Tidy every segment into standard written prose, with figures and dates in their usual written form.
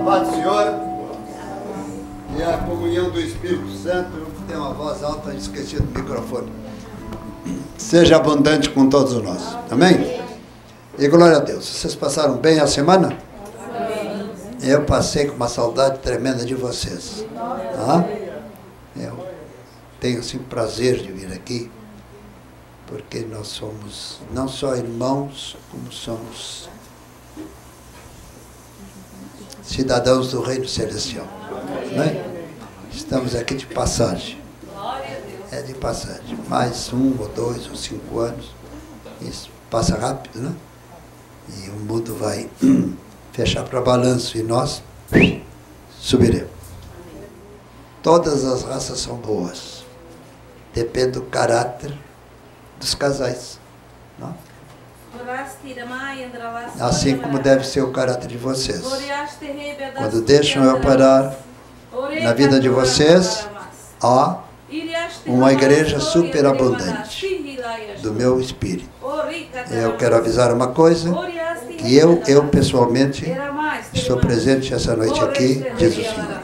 paz do Senhor e a comunhão do Espírito Santo. Tem uma voz alta, esqueci do microfone. Seja abundante com todos nós. Amém? E glória a Deus. Vocês passaram bem a semana? Eu passei com uma saudade tremenda de vocês. Tá? Eu tenho assim prazer de vir aqui, porque nós somos não só irmãos, como somos cidadãos do Reino Celestial. Né? Estamos aqui de passagem. É de passagem. Mais 1 ou 2 ou 5 anos. Isso passa rápido, né? E o mundo vai fechar para balanço e nós subiremos. Todas as raças são boas. Depende do caráter dos casais. Não? Assim como deve ser o caráter de vocês. Quando deixam eu parar na vida de vocês, há uma igreja superabundante do meu espírito. Eu quero avisar uma coisa, que eu pessoalmente estou presente essa noite aqui, diz o Senhor.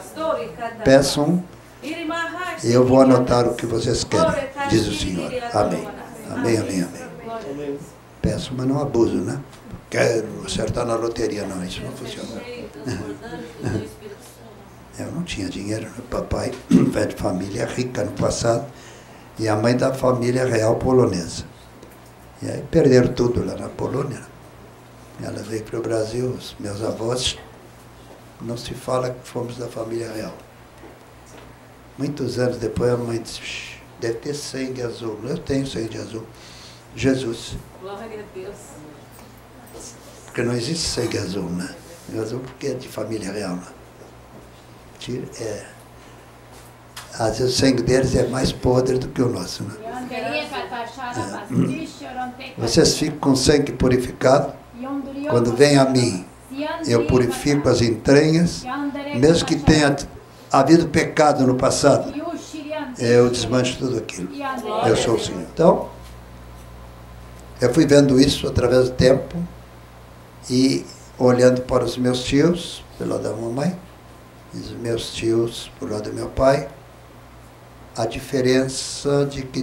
Peçam e eu vou anotar o que vocês querem, diz o Senhor. Amém. Amém, amém, amém. Peço, mas não abuso, né? Quero acertar na loteria, não, isso não funciona. Eu não tinha dinheiro, meu papai é de família rica no passado e a mãe da família real polonesa. E aí perderam tudo lá na Polônia. Ela veio para o Brasil, os meus avós, não se fala que fomos da família real. Muitos anos depois a mãe disse, deve ter sangue azul. Eu tenho sangue azul. Jesus. Glória a Deus. Porque não existe sangue azul, né? Sangue azul porque é de família real, né? Às vezes o sangue deles é mais podre do que o nosso, né? Vocês ficam com sangue purificado. Quando vem a mim, eu purifico as entranhas, mesmo que tenha havido pecado no passado, eu desmancho tudo aquilo. Eu sou o Senhor. Então, eu fui vendo isso através do tempo e olhando para os meus tios, pelo lado da mamãe, e os meus tios, pelo lado do meu pai, a diferença de que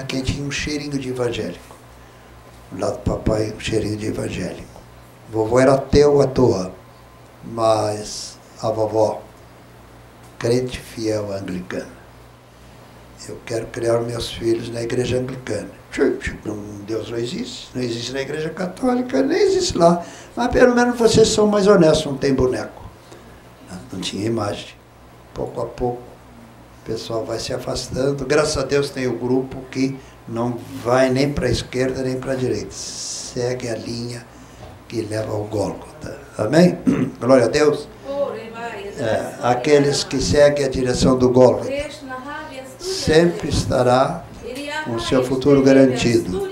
quem tinha um cheirinho de evangélico. Do lado do papai, um cheirinho de evangélico. Vovô era ateu à toa, mas a vovó, crente fiel anglicana. Eu quero criar meus filhos na igreja anglicana. Deus não existe na igreja católica, nem existe lá. Mas pelo menos vocês são mais honestos, não tem boneco. Não tinha imagem. Pouco a pouco, o pessoal vai se afastando. Graças a Deus tem o grupo que não vai nem para a esquerda nem para a direita. Segue a linha que leva ao Gólgota. Amém? Glória a Deus. Aqueles que seguem a direção do Gólgota sempre estará com o seu futuro garantido.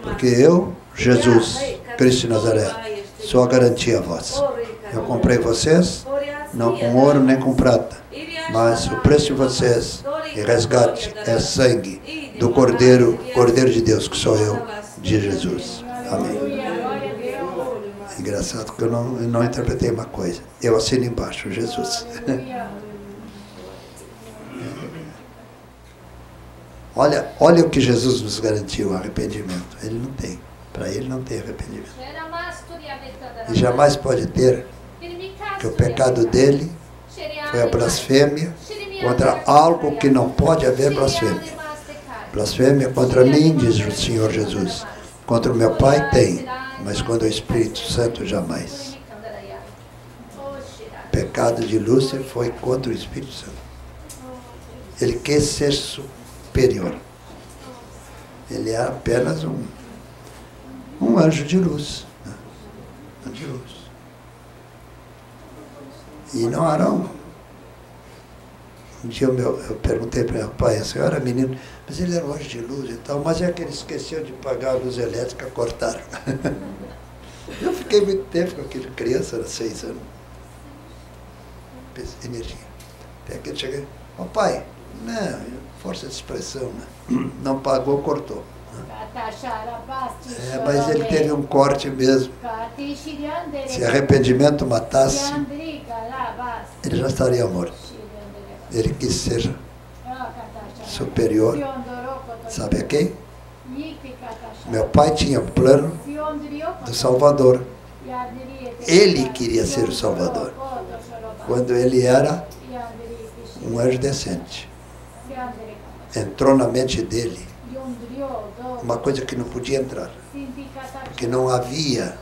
Porque eu, Jesus, Cristo de Nazaré, sou a garantia a vós. Eu comprei vocês, não com ouro nem com prata, mas o preço de vocês e resgate é sangue do Cordeiro de Deus, que sou eu, de Jesus. Amém. É engraçado que eu não interpretei uma coisa. Eu assino embaixo, Jesus. Olha o que Jesus nos garantiu, o arrependimento. Ele não tem. Para ele não tem arrependimento. E jamais pode ter, que o pecado dele foi a blasfêmia contra algo que não pode haver blasfêmia. Blasfêmia contra mim, diz o Senhor Jesus. Contra o meu Pai tem, mas contra o Espírito Santo jamais. O pecado de Lúcifer foi contra o Espírito Santo. Ele quis ser superior. Ele é apenas um anjo de luz. Né? Anjo de luz. E não Arão. Um dia eu perguntei para meu pai, a senhora era menino, mas ele era um anjo de luz e tal, mas é que ele esqueceu de pagar a luz elétrica, cortaram. Eu fiquei muito tempo com aquele criança, era 6 anos. Energia. Até que ele chegou, pai, não, força de expressão, né? Não pagou, cortou. Mas ele teve um corte mesmo. Se arrependimento matasse, ele já estaria morto. Ele quis ser superior. Sabe a quem? Meu pai tinha o plano do Salvador. Ele queria ser o Salvador. Quando ele era um anjo descente. Entrou na mente dele uma coisa que não podia entrar. Porque não havia,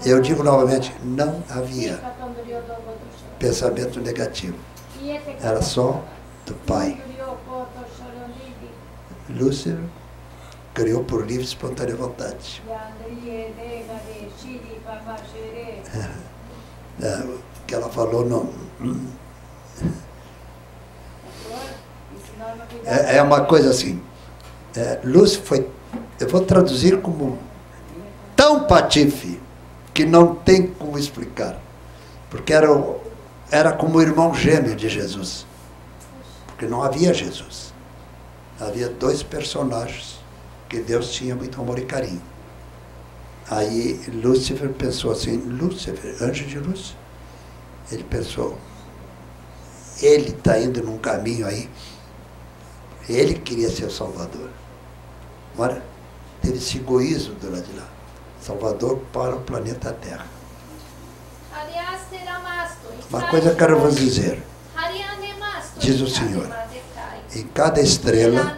eu digo novamente, não havia pensamento negativo. Era só do Pai. Lúcifer criou por livre e espontânea vontade. O que ela falou não. É uma coisa assim. Lúcifer foi, eu vou traduzir como tão patife que não tem como explicar. Porque era como o irmão gêmeo de Jesus. Porque não havia Jesus. Havia dois personagens que Deus tinha muito amor e carinho. Aí Lúcifer pensou assim, Lúcifer, anjo de luz, ele pensou, ele está indo num caminho aí, ele queria ser o Salvador. Agora, teve esse egoísmo do lado de lá. Salvador para o planeta Terra. Uma coisa eu quero vos dizer, diz o Senhor, em cada estrela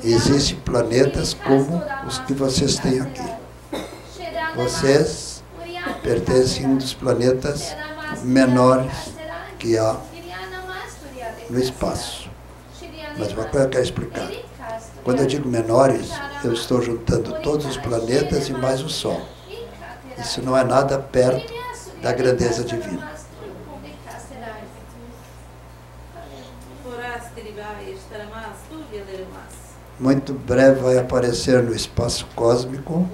existem planetas como os que vocês têm aqui. Vocês pertencem a um dos planetas menores que há no espaço. Mas uma coisa eu quero explicar. Quando eu digo menores, eu estou juntando todos os planetas e mais o Sol. Isso não é nada perto da grandeza divina. Muito breve vai aparecer no espaço cósmico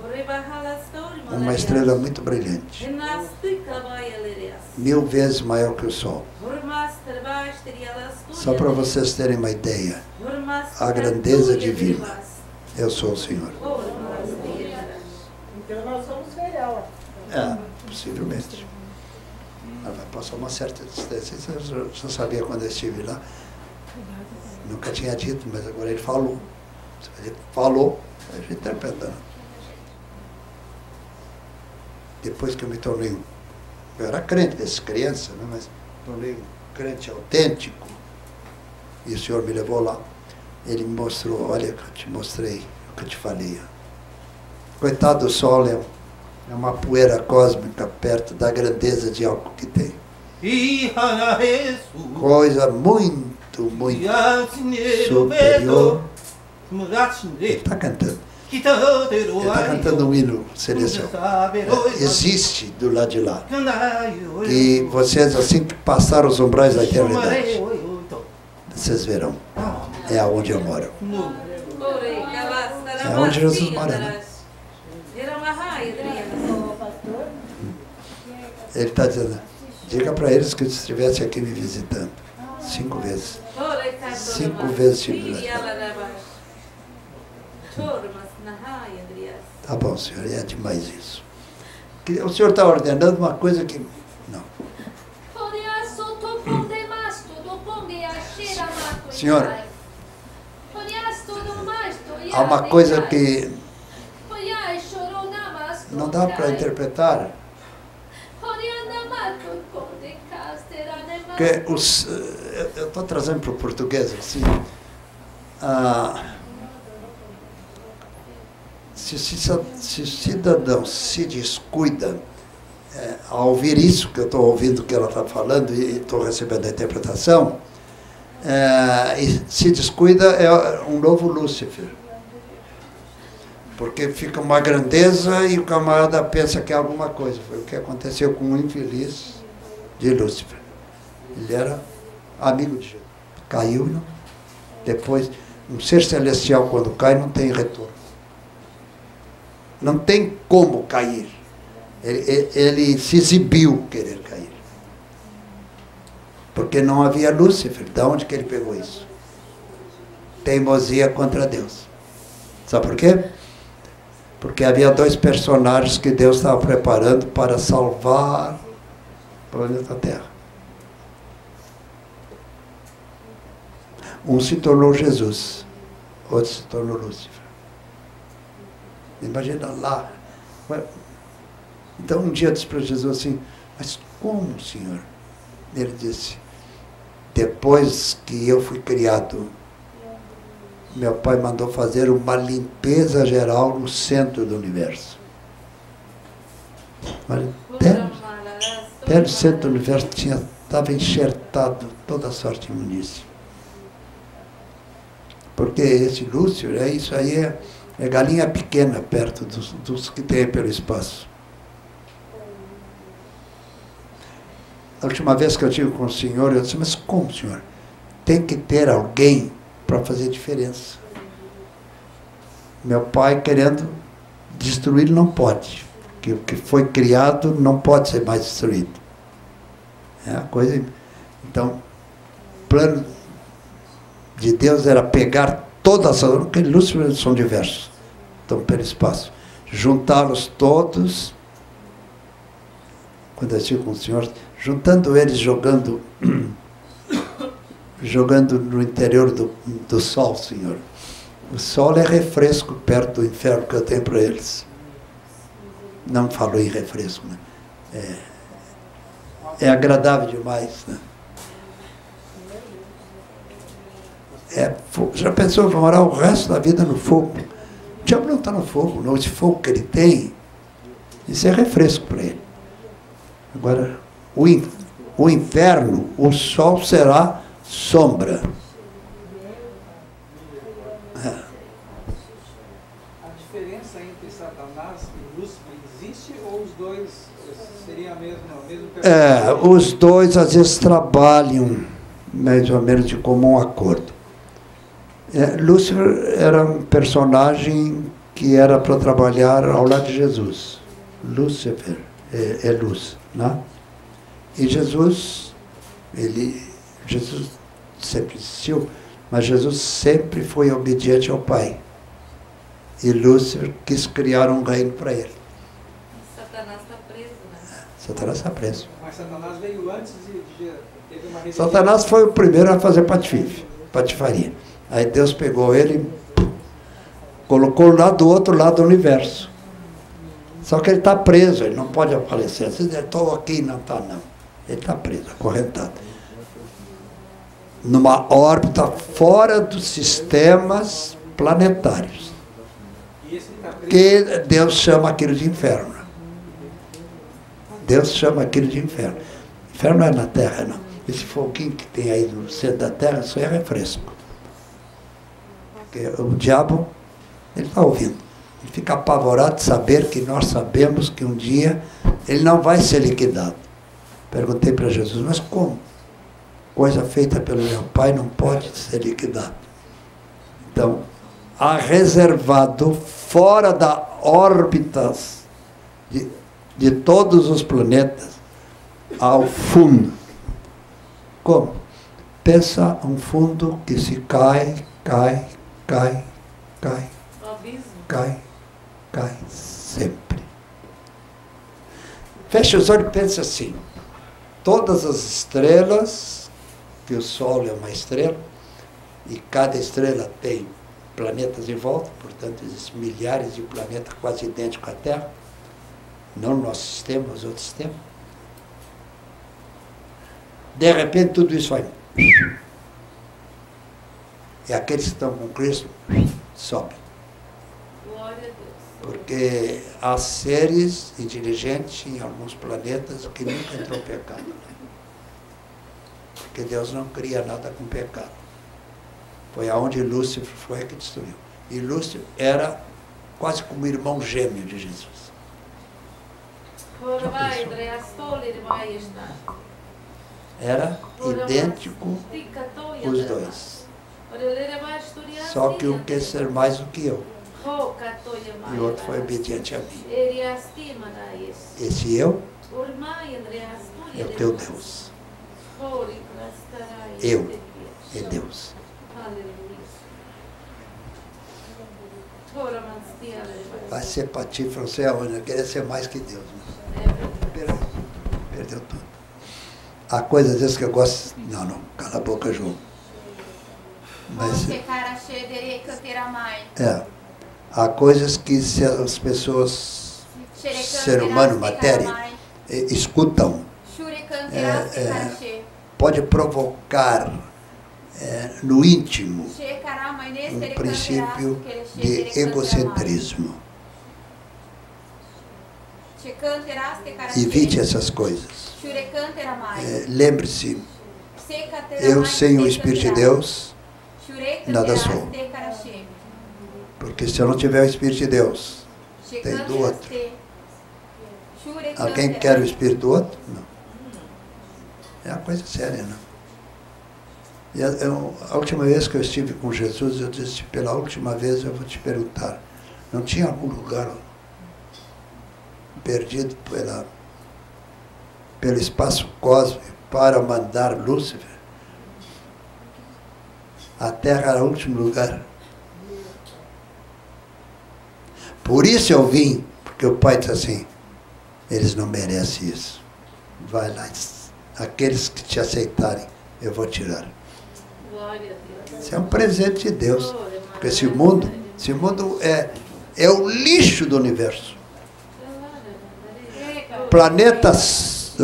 uma estrela muito brilhante, 1000 vezes maior que o Sol. Só para vocês terem uma ideia, a grandeza divina. Eu sou o Senhor. Então nós vamos ver ela. Possivelmente. Ela vai passar uma certa distância. Eu já sabia quando eu estive lá. Nunca tinha dito, mas agora ele falou. Ele falou, a gente interpreta. Depois que eu me tornei, eu era crente desde criança, né, mas tornei um crente autêntico, e o Senhor me levou lá. Ele me mostrou, olha que eu te mostrei, o que eu te falei. Coitado do Sol, é uma poeira cósmica perto da grandeza de algo que tem. Coisa muito, muito superior. Ele está cantando. Ele está cantando um hino celestial. Existe do lado de lá. E vocês, assim que passaram os umbrais da eternidade, vocês verão. É aonde eu moro. É onde Jesus mora, né? Ele está dizendo, diga para eles que estivessem aqui me visitando. 5 vezes. 5 vezes estive lá. Tá bom, senhor, é demais isso. O senhor está ordenando uma coisa que... Não. Senhor, há uma coisa que não dá para interpretar. Porque eu estou trazendo para o português assim. Se o cidadão se descuida, ao ouvir isso que eu estou ouvindo que ela está falando e estou recebendo a interpretação, e se descuida é um novo Lúcifer. Porque fica uma grandeza e o camarada pensa que é alguma coisa. Foi o que aconteceu com o infeliz de Lúcifer. Ele era amigo de Jesus. Caiu, não? Depois, um ser celestial quando cai não tem retorno. Não tem como cair. Ele se exibiu querer cair. Porque não havia Lúcifer. De onde que ele pegou isso? Teimosia contra Deus. Sabe por quê? Porque havia 2 personagens que Deus estava preparando para salvar o planeta Terra. Um se tornou Jesus, outro se tornou Lúcifer. Imagina lá. Então um dia eu disse para Jesus assim, mas como, Senhor? Ele disse, depois que eu fui criado, meu pai mandou fazer uma limpeza geral no centro do universo. Até no centro do universo estava enxertado toda a sorte de imundice. Porque esse Lúcifer, isso aí é galinha pequena perto dos que tem pelo espaço. A última vez que eu estive com o senhor, eu disse, mas como, senhor? Tem que ter alguém para fazer diferença. Meu pai querendo destruir não pode. Que o que foi criado não pode ser mais destruído. É a coisa. Então, o plano de Deus era pegar todas as... Porque Lúcifer são diversos. Estão pelo espaço. Juntá-los todos. Quando eu estive com o senhor, juntando eles, jogando no interior do sol, senhor. O sol é refresco perto do inferno que eu tenho para eles. Não falou em refresco, né? É agradável demais, né? Já pensou, vai morar o resto da vida no fogo? O diabo não está no fogo, não. Esse fogo que ele tem, isso é refresco para ele. Agora, o inferno, o sol será sombra. A diferença entre Satanás e Lúcifer existe ou os dois seriam a mesma pessoa? Os dois às vezes trabalham mais ou menos de comum acordo. Lúcifer era um personagem que era para trabalhar ao lado de Jesus. Lúcifer é luz, né? E Jesus sempre existiu, mas Jesus sempre foi obediente ao Pai. E Lúcifer quis criar um reino para ele. Satanás está preso, né? Satanás está preso. Mas Satanás veio antes de teve uma Satanás foi o primeiro a fazer patifaria. Aí Deus pegou ele e colocou lá do outro lado do universo. Só que ele está preso, ele não pode aparecer. Assim, eu estou aqui, não está não. Ele está preso, acorrentado. Numa órbita fora dos sistemas planetários. Que Deus chama aquilo de inferno. Deus chama aquilo de inferno. Inferno não é na Terra, não. Esse foguinho que tem aí no centro da Terra, isso é refresco. Porque o diabo, ele está ouvindo. Ele fica apavorado de saber que nós sabemos que um dia ele não vai ser liquidado. Perguntei para Jesus, mas como? Coisa feita pelo meu Pai não pode ser liquidada. Então, há reservado fora da órbita de todos os planetas ao fundo. Como? Pensa um fundo que se cai sempre. Fecha os olhos e pensa assim. Todas as estrelas, que o Sol é uma estrela, e cada estrela tem planetas em volta, portanto existem milhares de planetas quase idênticos à Terra, não no nosso sistema, mas outros sistemas. De repente tudo isso vai. E aqueles que estão com Cristo sobem. Glória a Deus. Porque há seres inteligentes em alguns planetas que nunca entrou pecado. Porque Deus não cria nada com pecado. Foi aonde Lúcifer foi que destruiu. E Lúcifer era quase como o irmão gêmeo de Jesus. Era idêntico os dois. Só que um quer ser mais do que eu. E o outro foi obediente a mim. Esse eu é o teu Deus. Eu é Deus. Vai ser patífero, você é onde? Querer ser mais que Deus. Né? Perdeu tudo. Há coisas às vezes que eu gosto. Não, cala a boca, João. Mas, há coisas que se as pessoas, ser humano, matéria, escutam, pode provocar no íntimo um princípio de egocentrismo. Evite essas coisas. Lembre-se, eu sem o Espírito de Deus nada sou. Porque se eu não tiver o Espírito de Deus, tem do outro. Alguém quer o Espírito do outro? Não. É uma coisa séria, não? E a última vez que eu estive com Jesus, eu disse, pela última vez eu vou te perguntar, não tinha algum lugar perdido pelo espaço cósmico para mandar Lúcifer? A Terra era o último lugar. Por isso eu vim, porque o Pai disse assim, eles não merecem isso. Vai lá, aqueles que te aceitarem, eu vou tirar. Isso é um presente de Deus. Porque esse mundo é o lixo do universo. Planetas,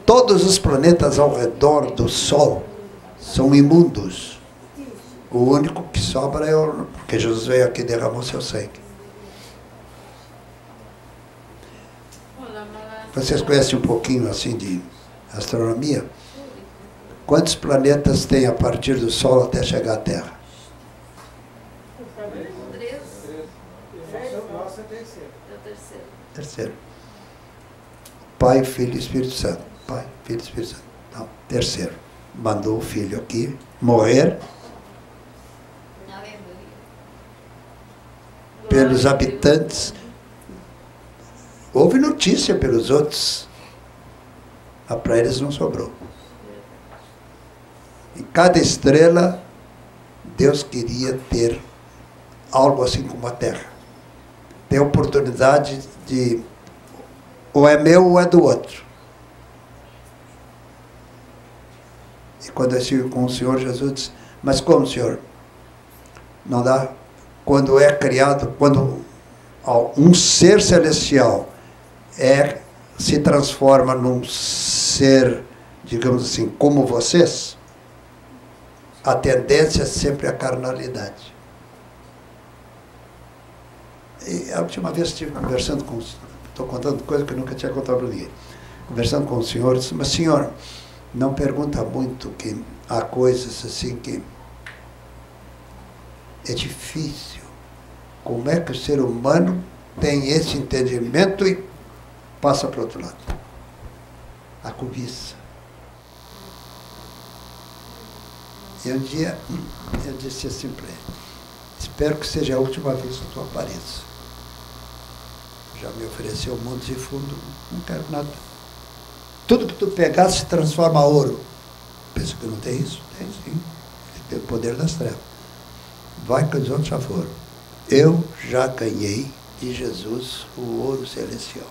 todos os planetas ao redor do Sol são imundos. O único que sobra é o... Porque Jesus veio aqui e derramou seu sangue. Vocês conhecem um pouquinho assim de astronomia? Quantos planetas tem a partir do Sol até chegar à Terra? 3. Nossa, é terceiro. É o terceiro. Terceiro. Pai, Filho e Espírito Santo. Pai, Filho e Espírito Santo. Não, terceiro. Mandou o Filho aqui morrer pelos habitantes. Houve notícia pelos outros. Mas para eles não sobrou. Em cada estrela, Deus queria ter algo assim como a Terra. Ter oportunidade de... ou é meu ou é do outro. E quando eu estive com o Senhor, Jesus disse, mas como, Senhor? Não dá? Quando é criado, quando um ser celestial se transforma num ser, digamos assim, como vocês, a tendência é sempre a carnalidade. E a última vez estive conversando com... Estou contando coisa que eu nunca tinha contado para ninguém. Conversando com o senhor, disse, mas senhor, não pergunta muito, que há coisas assim que é difícil. Como é que o ser humano tem esse entendimento e passa para o outro lado? A cobiça. E um dia eu disse assim para ele, espero que seja a última vez que tu apareça. Já me ofereceu um monte de fundo, não quero nada. Tudo que tu pegar se transforma em ouro. Pensa que não tem isso? Tem sim. Tem o poder das trevas. Vai que os outros já foram. Eu já ganhei de Jesus o ouro celestial.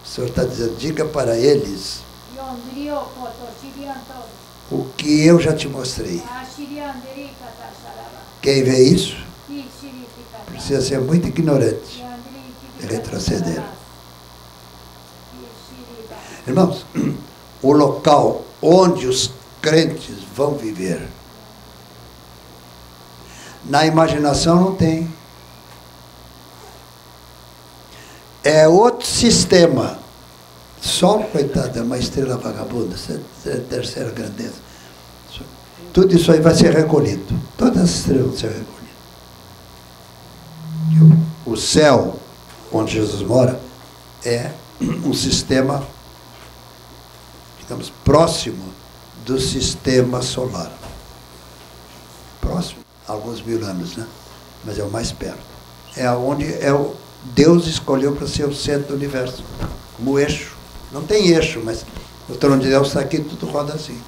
O Senhor está dizendo, diga para eles o que eu já te mostrei. Quem vê isso precisa ser muito ignorante e retroceder. Irmãos, o local onde os crentes vão viver, na imaginação não tem. É outro sistema. Sol, coitado, é uma estrela vagabunda, é a terceira grandeza. Tudo isso aí vai ser recolhido. Todas as estrelas vão ser recolhidas. O céu, onde Jesus mora, é um sistema, digamos, próximo do sistema solar. Próximo, alguns mil anos, né? Mas é o mais perto. É onde Deus escolheu para ser o centro do universo, como eixo. Não tem eixo, mas o trono de Deus está aqui, tudo roda assim.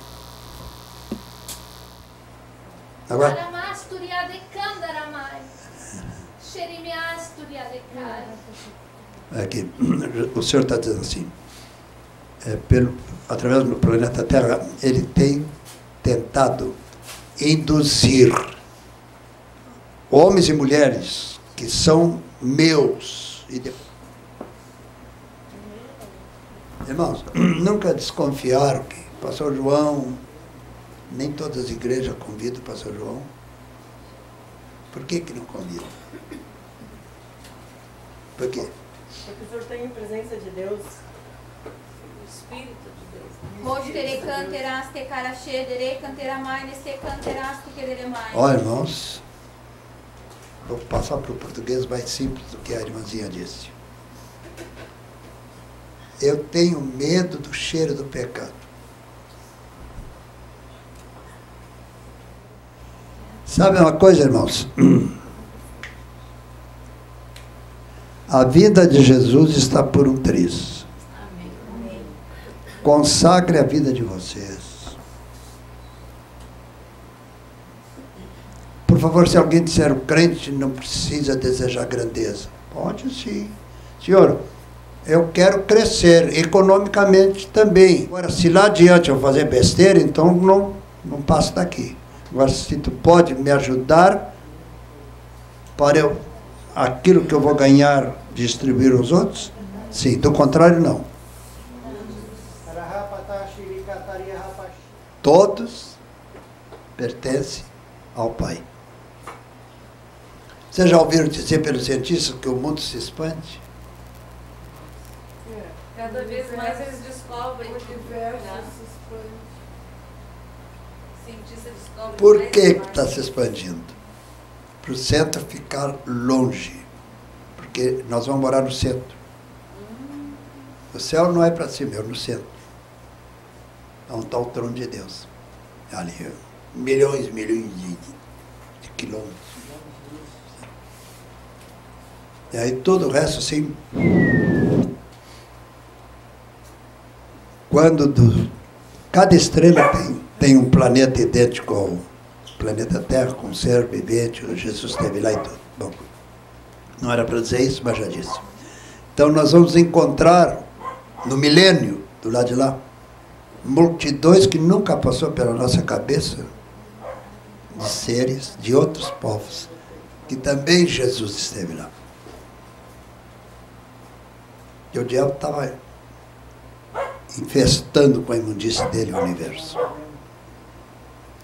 Agora, aqui, o Senhor está dizendo assim, através do planeta Terra, ele tem tentado induzir homens e mulheres que são meus. Irmãos, nunca desconfiaram que pastor João, nem todas as igrejas convidam o pastor João. Por que não convidam? Por quê? Porque o senhor tem a presença de Deus. O Espírito de Deus. Olha, irmãos, vou passar para o português mais simples do que a irmãzinha disse. Eu tenho medo do cheiro do pecado. Sabe uma coisa, irmãos? A vida de Jesus está por um triz. Consagre a vida de vocês. Por favor, se alguém disser o crente não precisa desejar grandeza. Pode sim. Senhor, eu quero crescer economicamente também. Agora, se lá adiante eu fazer besteira, então não passo daqui. Agora, se tu pode me ajudar para aquilo que eu vou ganhar, distribuir aos outros, sim. Do contrário, não. Todos pertencem ao Pai. Vocês já ouviram dizer pelos cientistas que o mundo se expande? Cada vez mais eles descobrem. Cientistas descobrem. Por que está se expandindo? Para o centro ficar longe. Porque nós vamos morar no centro. O céu não é para cima, é no centro. Onde está o trono de Deus. Ali, milhões de quilômetros. E aí todo o resto assim. Quando cada estrela tem um planeta idêntico ao planeta Terra, com ser vivente, Jesus esteve lá e tudo. Bom, não era para dizer isso, mas já disse. Então nós vamos encontrar no milênio, do lado de lá, multidões que nunca passou pela nossa cabeça, de seres de outros povos, que também Jesus esteve lá. E o diabo estava infestando com a imundície dele o universo.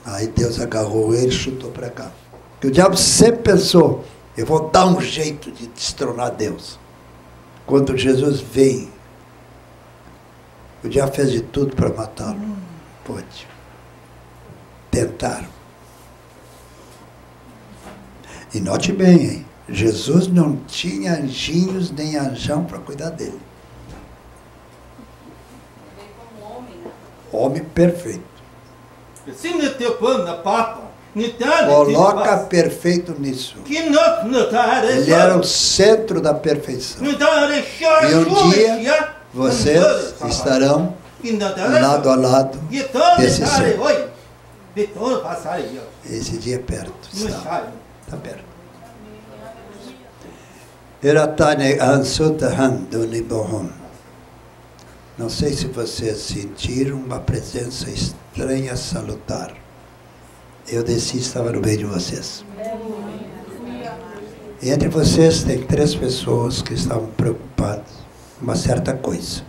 Aí Deus agarrou ele e chutou para cá. Porque o diabo sempre pensou, eu vou dar um jeito de destronar Deus. Quando Jesus vem, o diabo fez de tudo para matá-lo. Pode. Tentaram. E note bem, hein? Jesus não tinha anjinhos nem anjão para cuidar dele. Ele veio como homem, né? Homem perfeito. Coloca Coloca perfeito nisso. Ele era o centro da perfeição. E um dia vocês estarão lado a lado desse centro. Esse dia é perto. Está perto. Não sei se vocês sentiram uma presença estranha, salutar. Eu desci e estava no meio de vocês. E entre vocês tem 3 pessoas que estavam preocupadas com uma certa coisa.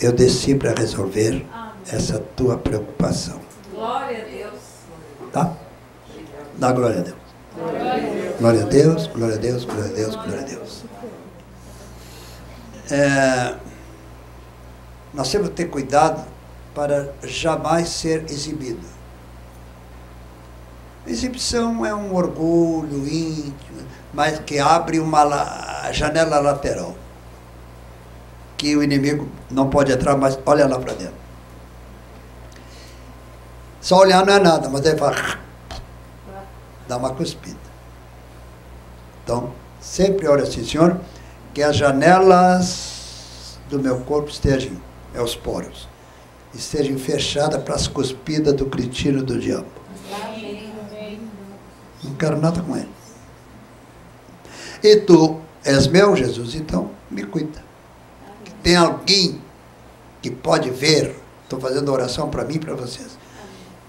Eu desci para resolver essa tua preocupação. Glória a Deus. Tá? Dá glória a Deus. Glória a Deus, glória a Deus, glória a Deus, glória a Deus. Nós temos que ter cuidado para jamais ser exibido. Exibição é um orgulho íntimo, mas que abre uma janela lateral. Que o inimigo não pode entrar, mas olha lá para dentro. Só olhar não é nada, mas ele fala, dá uma cuspida. Então, sempre ore assim, Senhor, que as janelas do meu corpo estejam, os poros, estejam fechadas para as cuspidas do cretino do diabo. Não quero nada com ele. E tu és meu, Jesus, então me cuida. Tem alguém que pode ver, estou fazendo oração para mim e para vocês,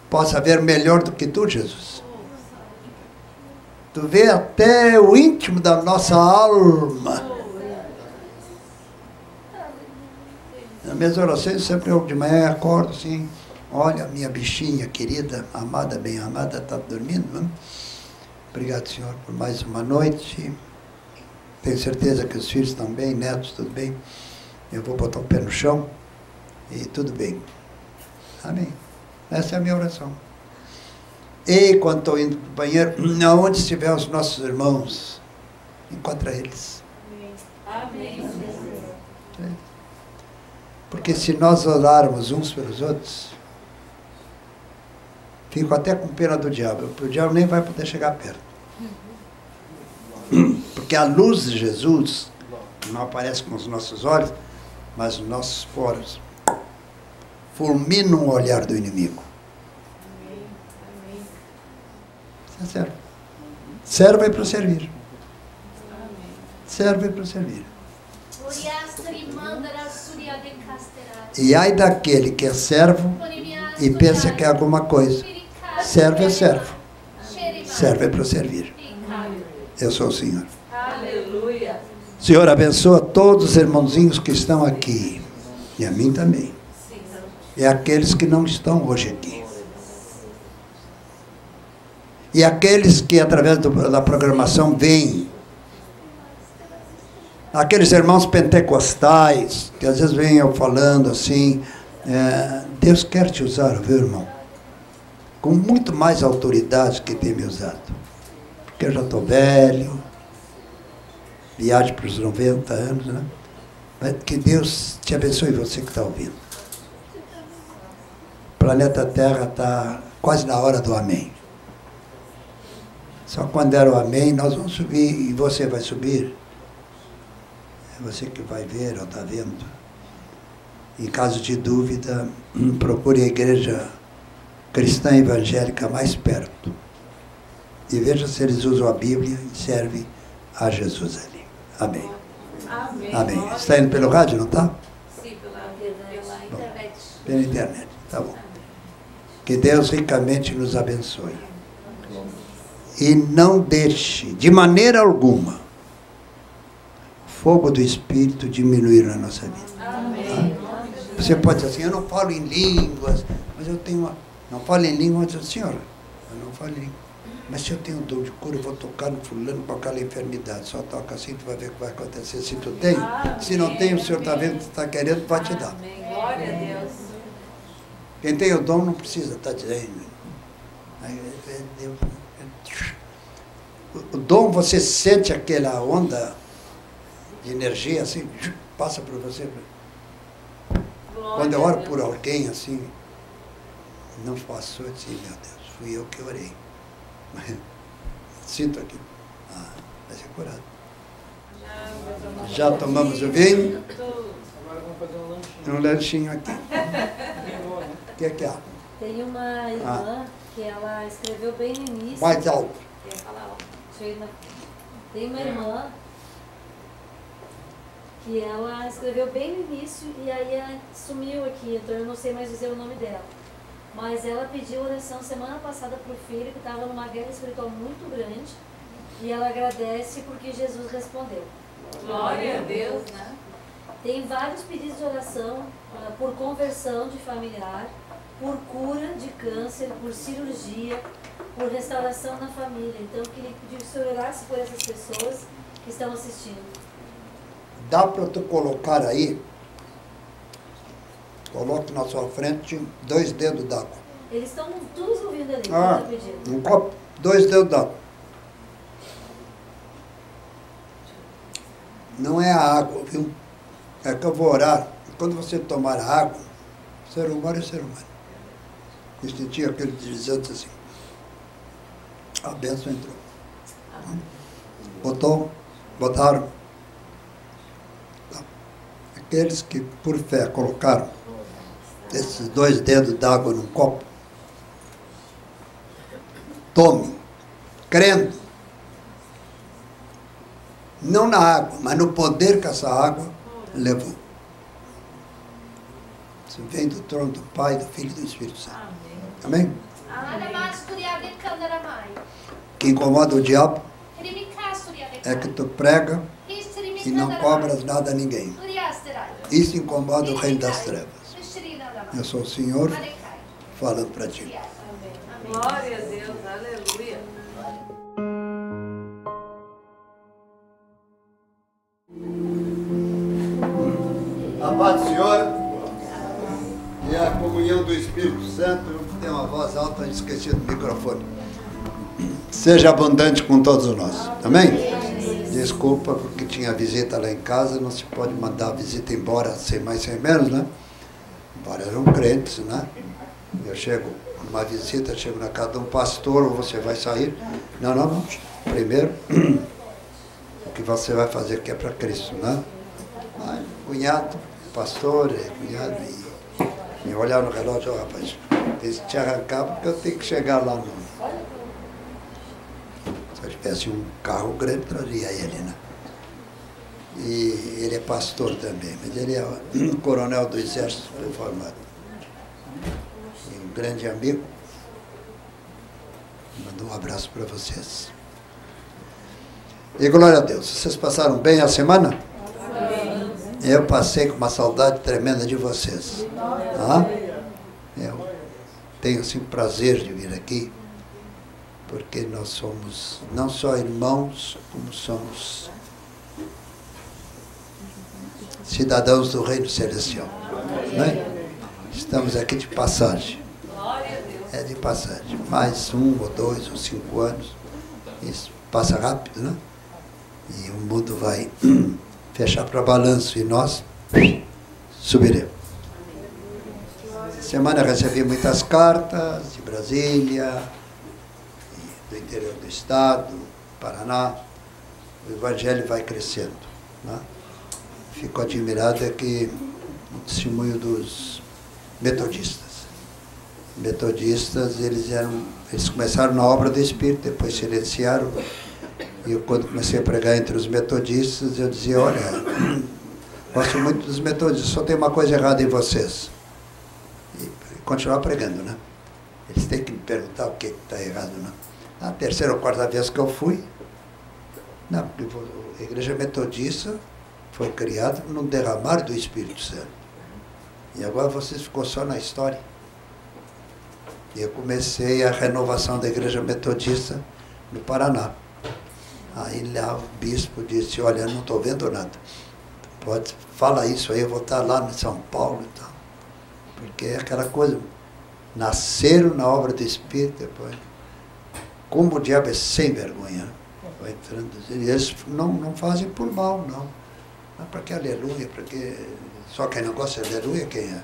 possa ver melhor do que tu, Jesus. Tu vê até o íntimo da nossa alma. Nas minhas orações, sempre eu de manhã acordo assim, olha, minha bichinha querida, amada, bem amada, está dormindo, não? Obrigado, Senhor, por mais uma noite. Tenho certeza que os filhos estão bem, netos, tudo bem. Eu vou botar o pé no chão e tudo bem. Amém. Essa é a minha oração. E quando estou indo para o banheiro, onde estiver os nossos irmãos, encontra eles. Amém. Porque se nós orarmos uns pelos outros, fico até com pena do diabo, porque o diabo nem vai poder chegar perto. Porque a luz de Jesus não aparece com os nossos olhos, mas os nossos poros fulminam o olhar do inimigo. Serve. Serve para servir. Serve para servir. E ai daquele que é servo e pensa que é alguma coisa. Servo é servo. Serve para servir. Eu sou o Senhor. Aleluia. Senhor, abençoa todos os irmãozinhos que estão aqui. E a mim também. E aqueles que não estão hoje aqui. E aqueles que através da programação vêm. Aqueles irmãos pentecostais, que às vezes vêm eu falando assim, Deus quer te usar, viu, irmão? Com muito mais autoridade que tem me usado. Porque eu já estou velho, viagem para os 90 anos, né? Mas que Deus te abençoe, você que está ouvindo. O planeta Terra está quase na hora do amém. Só quando der o amém, nós vamos subir e você vai subir. É você que vai ver ou está vendo. Em caso de dúvida, procure a igreja cristã evangélica mais perto. E veja se eles usam a Bíblia e servem a Jesus ali. Amém. Amém. Amém. Está indo pelo rádio, não está? Sim, pela internet. Pela internet, tá bom. Que Deus ricamente nos abençoe. E não deixe, de maneira alguma, o fogo do Espírito diminuir na nossa vida. Amém. Tá? Você pode dizer assim, eu não falo em línguas, mas eu tenho uma... Não falo em línguas, mas senhora, eu não falo em línguas. Mas se eu tenho dor de cura, eu vou tocar no fulano com aquela enfermidade. Só toca assim, tu vai ver o que vai acontecer. Se tu tem, se não tem, o Senhor está vendo que tu está querendo, vai te dar. Amém. Glória a Deus. Quem tem o dom não precisa estar dizendo. O dom, você sente aquela onda de energia assim, passa por você. Quando eu oro por alguém assim, não passou, eu disse, meu Deus, fui eu que orei. Sinto aqui. Vai ser curado. Já tomamos o vinho. Agora vamos fazer um lanchinho. Um lanchinho aqui. O que é que há? Tem uma irmã que ela escreveu bem no início. Mais alto. Tem uma irmã que ela escreveu bem no início e aí sumiu aqui, então eu não sei mais dizer o nome dela. Mas ela pediu oração semana passada para o filho que estava numa guerra espiritual muito grande e ela agradece porque Jesus respondeu. Glória a Deus, né? Tem vários pedidos de oração por conversão de familiar, por cura de câncer, por cirurgia, por restauração na família. Então, eu queria pedir que o senhor orasse por essas pessoas que estão assistindo. Dá para tu colocar aí, coloque na sua frente 2 dedos d'água. Eles estão todos ouvindo ali, pedindo. Um copo, 2 dedos d'água. Não é a água, viu? É que eu vou orar. Quando você tomar a água, ser humano é ser humano. Eu senti aquele deslizante assim. A bênção entrou. Botaram. Aqueles que por fé colocaram esses 2 dedos d'água num copo, tome, crendo, não na água, mas no poder que essa água levou. Isso vem do trono do Pai, do Filho e do Espírito Santo. Amém? O que incomoda o diabo é que tu prega e não cobras nada a ninguém. Isso incomoda o reino das trevas. Eu sou o Senhor falando para ti. Glória a Deus, aleluia. A paz do Senhor e a comunhão do Espírito Santo. Tem uma voz alta, esqueci do microfone. Seja abundante com todos nós. Amém? Desculpa, porque tinha visita lá em casa, não se pode mandar a visita embora sem mais, sem menos, né? Embora eram crentes, né? Eu chego numa visita, chego na casa de um pastor, ou você vai sair. Não. Primeiro, o que você vai fazer que é para Cristo, né? Aí, cunhado, pastor, cunhado, e olhar no relógio, rapaz, tem que te arrancar porque eu tenho que chegar lá no... Se eu tivesse um carro grande, trazia ele, né? E ele é pastor também, mas ele é um coronel do Exército Reformado. E um grande amigo. Mando um abraço para vocês. E glória a Deus. Vocês passaram bem a semana? Eu passei com uma saudade tremenda de vocês. Tá? Eu tenho assim, o prazer de vir aqui, porque nós somos não só irmãos, como somos cidadãos do Reino Celestial. Né? Estamos aqui de passagem. É de passagem. Mais 1 ou 2 ou 5 anos. Isso passa rápido, né? E o mundo vai fechar para balanço e nós subiremos. Essa semana eu recebi muitas cartas de Brasília, do interior do estado, Paraná. O evangelho vai crescendo. Né? Fico admirado é que o testemunho dos metodistas. Metodistas, eles começaram na obra do Espírito, depois silenciaram. E eu, quando comecei a pregar entre os metodistas, eu dizia, olha, gosto muito dos metodistas, só tem uma coisa errada em vocês. E continuar pregando, né? Eles têm que me perguntar o que está errado, né? A terceira ou quarta vez que eu fui, não, a igreja metodista foi criada no derramar do Espírito Santo. E agora vocês ficou só na história. E eu comecei a renovação da igreja metodista no Paraná. Aí lá o bispo disse, olha, eu não estou vendo nada. Pode, fala isso aí, eu vou estar lá em São Paulo e tal. Porque é aquela coisa, nasceram na obra do Espírito, depois. Como o diabo é sem vergonha, né? Vai entrando, e eles não fazem por mal, não. Mas para que aleluia, porque só quem não gosta de aleluia, quem é?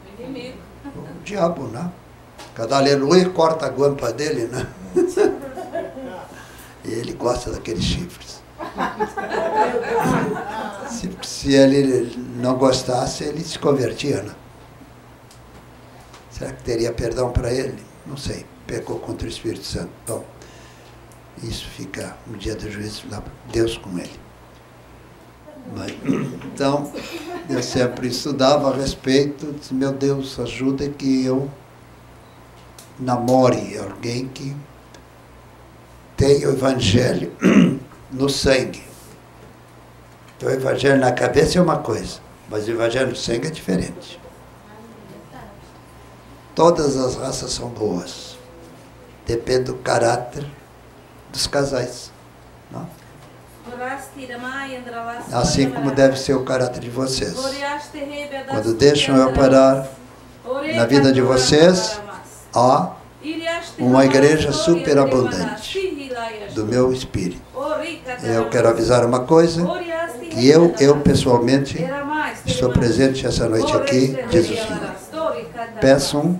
O inimigo. O diabo, né? Cada aleluia corta a guampa dele, né? E ele gosta daqueles chifres. Se ele não gostasse, ele se convertia, né? Será que teria perdão para ele? Não sei. Pecou contra o Espírito Santo. Bom, isso fica no dia do juízo lá, Deus com ele. Mas, então, eu sempre estudava a respeito, disse, meu Deus, ajuda que eu namore alguém que tenha o Evangelho no sangue. Então, o Evangelho na cabeça é uma coisa, mas o Evangelho no sangue é diferente. Todas as raças são boas. Depende do caráter dos casais. Não? Assim como deve ser o caráter de vocês. Quando deixam eu parar na vida de vocês, há uma igreja superabundante do meu espírito. Eu quero avisar uma coisa, que eu pessoalmente estou presente essa noite aqui, diz o Senhor. Peçam,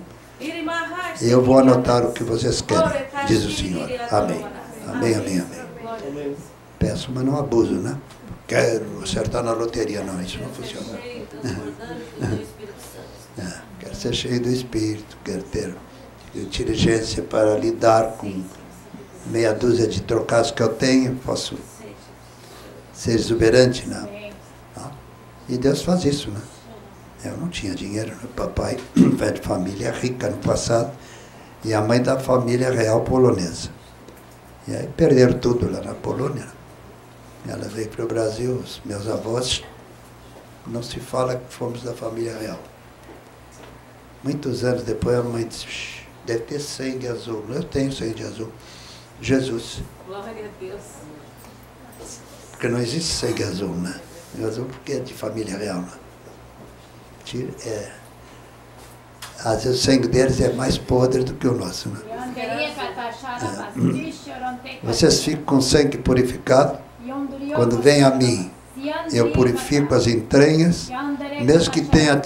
e eu vou anotar o que vocês querem, diz o Senhor. Amém. Amém, amém, amém. Peço, mas não abuso, né? Quero acertar na loteria, não, isso não funciona. Quero ser cheio do Espírito, quero ter inteligência para lidar com meia dúzia de trocados que eu tenho, posso ser exuberante, não? E Deus faz isso, né? Eu não tinha dinheiro, meu papai é de família rica no passado, e a mãe da família real polonesa. E aí perderam tudo lá na Polônia. Ela veio para o Brasil, os meus avós, não se fala que fomos da família real. Muitos anos depois a mãe disse, deve ter sangue azul. Eu tenho sangue azul. Jesus. Glória a Deus. Porque não existe sangue azul, né? Sangue azul porque é de família real, né? Às vezes o sangue deles é mais podre do que o nosso, né? Vocês ficam com sangue purificado. Quando vem a mim, eu purifico as entranhas, mesmo que tenha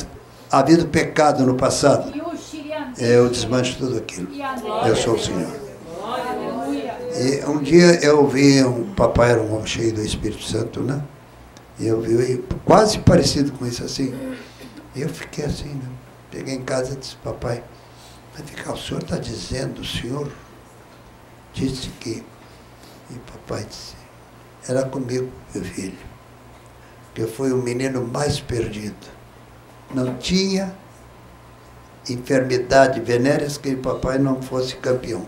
havido pecado no passado, eu desmancho tudo aquilo. Eu sou o Senhor. E um dia eu vi, papai era um homem cheio do Espírito Santo, né? E eu vi quase parecido com isso assim. E eu fiquei assim, né? Peguei em casa e disse, papai, vai ficar, o senhor está dizendo, o senhor disse que... E papai disse, era comigo, meu filho, que eu fui o menino mais perdido. Não tinha enfermidade venérea que papai não fosse campeão.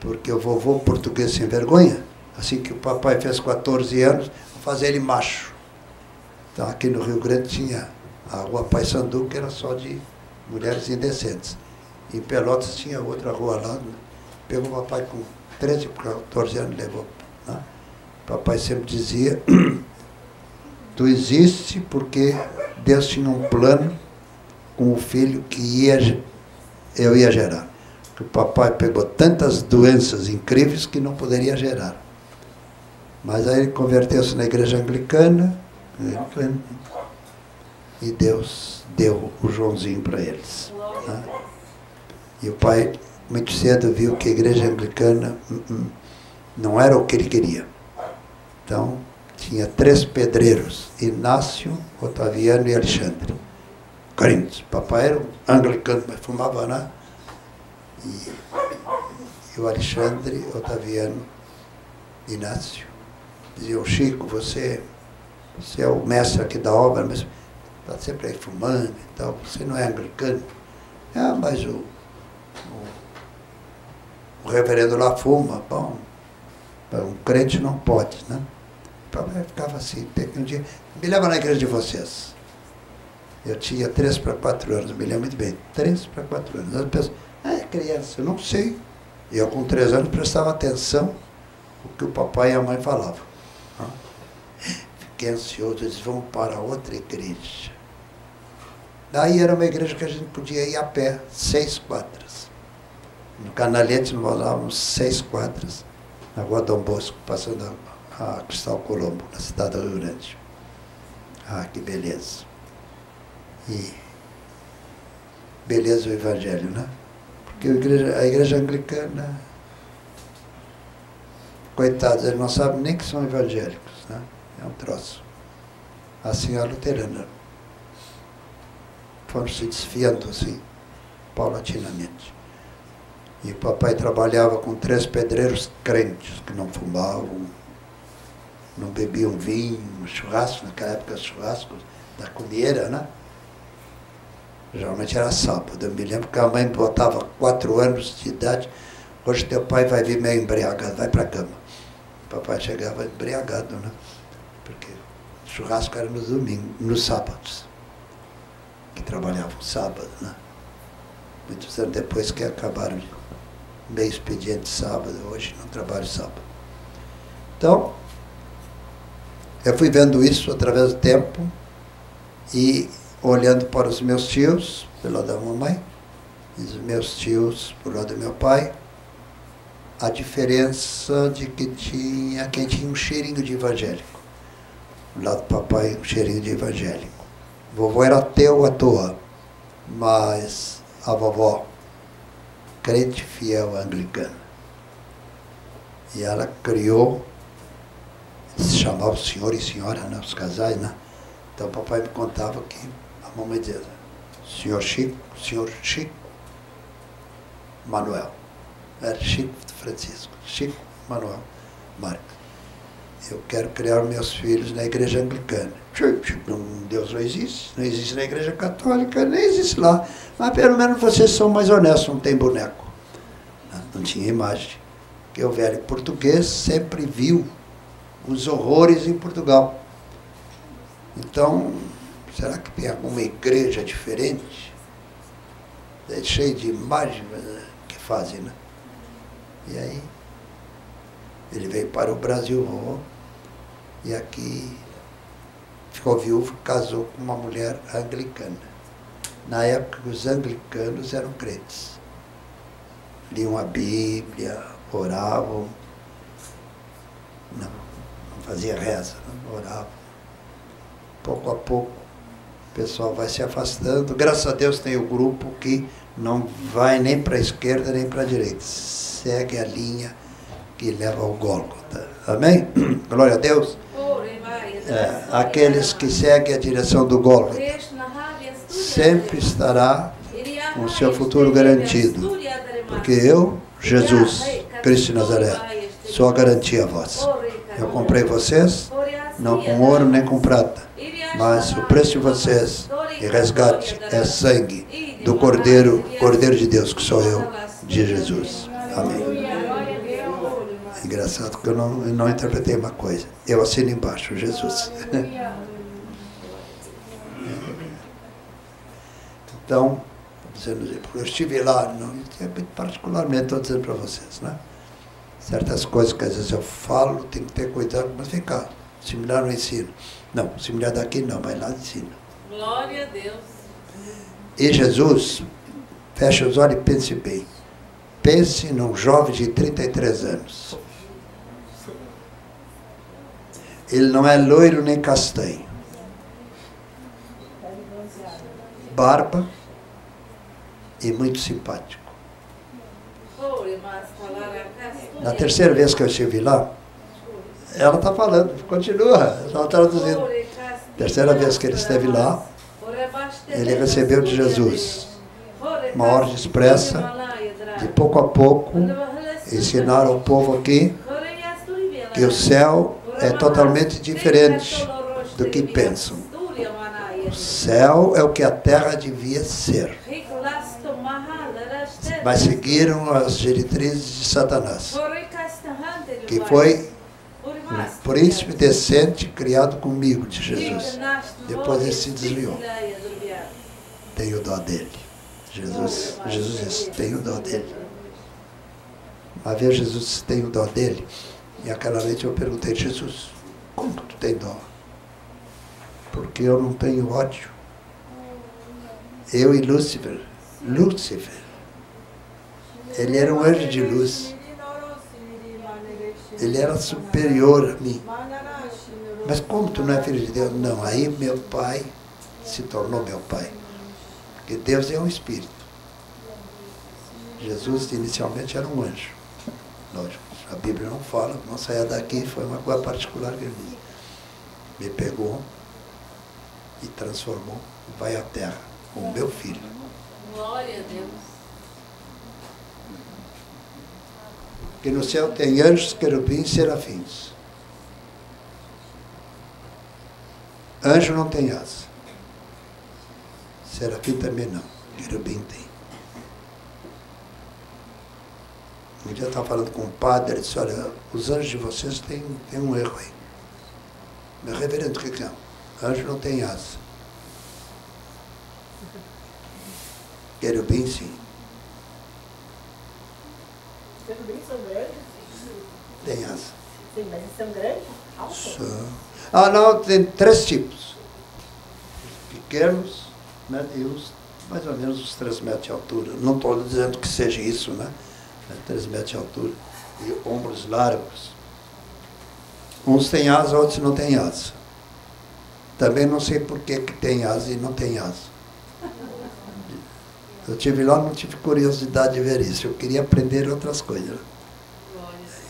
Porque o vovô português sem vergonha, assim que o papai fez 14 anos, vou fazer ele macho. Então aqui no Rio Grande tinha a rua Paissandu, que era só de mulheres indecentes. Em Pelotas tinha outra rua lá, né? Pegou o papai com 13, 14 anos, levou. Né? Papai sempre dizia, tu existe porque Deus tinha um plano com o filho que eu ia gerar. Que o papai pegou tantas doenças incríveis que não poderia gerar. Mas aí ele converteu-se na igreja anglicana, e Deus deu o Joãozinho para eles. Né? E o pai, muito cedo, viu que a igreja anglicana não era o que ele queria. Então, tinha 3 pedreiros, Inácio, Otaviano e Alexandre. Crentes. Papai era um anglicano, mas fumava, né? E o Alexandre, Otaviano, Inácio, diziam, Chico, você é o mestre aqui da obra, mas está sempre aí fumando e tal, você não é anglicano. Ah, mas o reverendo lá fuma, bom, um crente não pode, né? O papai ficava assim, um dia, me leva na igreja de vocês. Eu tinha 3 para 4 anos, me lembro muito bem, 3 para 4 anos. As pessoas, é criança, eu não sei. E eu com 3 anos prestava atenção no que o papai e a mãe falavam. Fiquei ansioso, eles vão para outra igreja. Daí era uma igreja que a gente podia ir a pé, 6 quadras. No Canalete nós morávamos 6 quadras, na rua Dom Bosco, passando a Cristal Colombo, na cidade do Rio Grande. Ah, que beleza. E beleza o evangelho, né? Porque a igreja anglicana, coitados, eles não sabem nem que são evangélicos, né? É um troço. Assim a luterana. Foram se desfiando assim, paulatinamente. E o papai trabalhava com 3 pedreiros crentes, que não fumavam, não bebiam vinho, churrasco, naquela época churrasco da comieira, né? Geralmente era sábado. Eu me lembro que a mãe botava 4 anos de idade, hoje teu pai vai vir meio embriagado, vai para a cama. O papai chegava embriagado, né? Porque churrasco era no domingo, nos sábados. Que trabalhavam sábado, né? Muitos anos depois que acabaram meio expediente sábado, hoje não trabalho sábado. Então, eu fui vendo isso através do tempo e olhando para os meus tios, pelo lado da mamãe, e os meus tios, pelo lado do meu pai, a diferença de que quem tinha um cheirinho de evangélico. Do lado do papai, um cheirinho de evangélico. Vovô era ateu à toa, mas a vovó, crente fiel anglicana. E ela criou, se chamava o senhor e senhora, né, os casais, né? Então o papai me contava que a mamãe dizia, senhor Chico Manuel. Era Chico Francisco, Chico Manuel Marques. eu quero criar meus filhos na igreja anglicana. Deus não existe na igreja católica, nem existe lá. Mas pelo menos vocês são mais honestos, não tem boneco. Não tinha imagem. Porque o velho português sempre viu os horrores em Portugal. Então, será que tem alguma igreja diferente? É cheio de imagens que fazem, né? E aí, ele veio para o Brasil, e aqui ficou viúvo, casou com uma mulher anglicana. Na época, os anglicanos eram crentes. Liam a Bíblia, oravam. Não fazia reza, não oravam. Pouco a pouco, o pessoal vai se afastando. Graças a Deus tem o grupo que não vai nem para a esquerda nem para a direita. Segue a linha que leva ao Gólgota. Amém? Glória a Deus. Aqueles que seguem a direção do Gólgota sempre estará com o seu futuro garantido. Porque eu, Jesus, Cristo de Nazaré, sou a garantia a vós. Eu comprei vocês, não com ouro nem com prata, mas o preço de vocês e resgate é sangue do Cordeiro de Deus, que sou eu, de Jesus. Amém. É engraçado que eu não interpretei uma coisa. Eu assino embaixo, Jesus. Então, eu estive lá, particularmente, estou dizendo para vocês, né? Certas coisas que às vezes eu falo, tem que ter cuidado, mas vem cá, o seminário não ensina. Não, o seminário daqui não, mas lá ensina. Glória a Deus. E Jesus, fecha os olhos e pense bem. Pense num jovem de 33 anos. Ele não é loiro nem castanho. Barba e muito simpático. Na terceira vez que eu estive lá, ela está falando, continua, ela está traduzindo. Terceira vez que ele esteve lá, ele recebeu de Jesus uma ordem expressa de pouco a pouco ensinar ao povo aqui que o céu é totalmente diferente do que pensam. O céu é o que a terra devia ser. Mas seguiram as diretrizes de Satanás, que foi um príncipe decente criado comigo de Jesus. Depois ele se desviou. Tenho dó dele. Jesus disse, tenho dó dele. Uma vez Jesus disse, tenho dó dele. E aquela noite eu perguntei, Jesus, como tu tem dó? Porque eu não tenho ódio. Eu e Lúcifer. Ele era um anjo de luz. Ele era superior a mim. Mas como tu não é filho de Deus? Não, aí meu pai se tornou meu pai. Porque Deus é um espírito. Jesus inicialmente era um anjo. Lógico, a Bíblia não fala, não saia daqui, foi uma coisa particular que ele disse. Me pegou e transformou, vai à terra, com o meu filho. Glória a Deus. Porque no céu tem anjos, querubins e serafins. Anjo não tem asa. Serafim também não. Querubim tem. Um dia eu estava falando com um padre, ele disse, olha, os anjos de vocês têm um erro aí. Meu reverendo, o que é? Anjo não tem asa. Querubim, sim. Querubins são grandes? Tem asa. Sim, mas eles são grandes? Altos? Não, tem 3 tipos. Pequenos, né, e mais ou menos uns 3 metros de altura. Não estou dizendo que seja isso, né? 3 metros de altura. E ombros largos. Uns têm asa, outros não têm asa. Também não sei por que tem asa e não tem asa. Eu estive lá, não tive curiosidade de ver isso. Eu queria aprender outras coisas.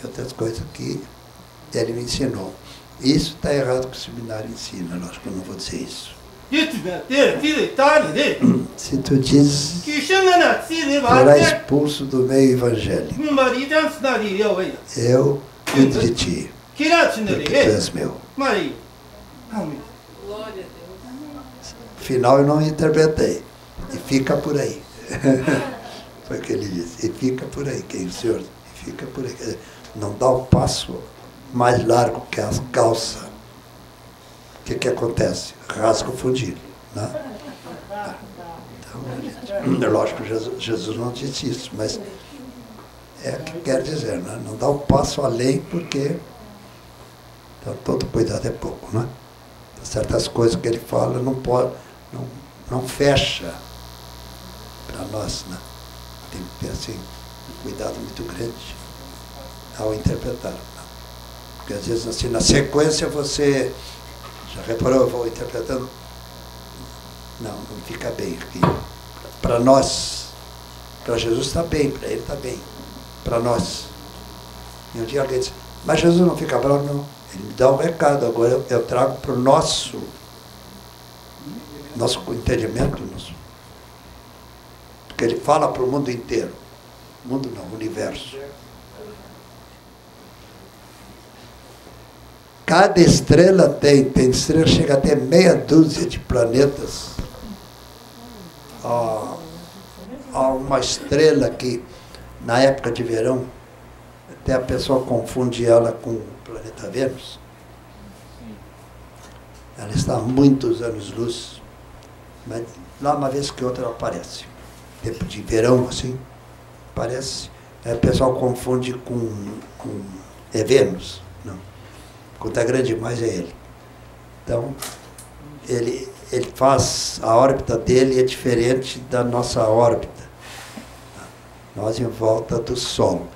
Outras coisas que ele me ensinou. Isso está errado que o seminário ensina. Lógico que eu não vou dizer isso. Se tu dizes, será expulso do meio evangélico. Eu cuido de ti. porque tu és meu. Maria. Glória a Deus. Afinal, eu não interpretei. E fica por aí. Foi o que ele disse. E fica por aí. Quem o Senhor? E fica por aí. Quer dizer, não dá o passo mais largo que a calça. O que acontece? Rasga o fundilho. Né? Então, é lógico que Jesus não disse isso, mas é o que quer dizer, né? Não dá o passo além porque então, todo cuidado é pouco, né? Certas coisas que ele fala não pode, não fecha para nós, né? Tem que ter assim, um cuidado muito grande ao interpretar. Né? Porque às vezes assim, na sequência você já reparou, eu vou interpretando, não fica bem aqui. Para nós, para Jesus está bem, para ele está bem, para nós. E um dia alguém disse, mas Jesus não fica bravo, não. Ele me dá um recado, agora eu trago para o nosso entendimento, porque ele fala para o mundo inteiro. Mundo não, universo. Cada estrela tem estrela, chega até meia dúzia de planetas. Há uma estrela que, na época de verão, até a pessoa confunde ela com o planeta Vênus. Ela está a muitos anos-luz, mas lá uma vez que outra ela aparece. Tempo de verão, assim, aparece. Aí o pessoal confunde com é Vênus. Não. Quando é grande demais é ele. Então, ele faz, a órbita dele é diferente da nossa órbita. Nós em volta do Sol.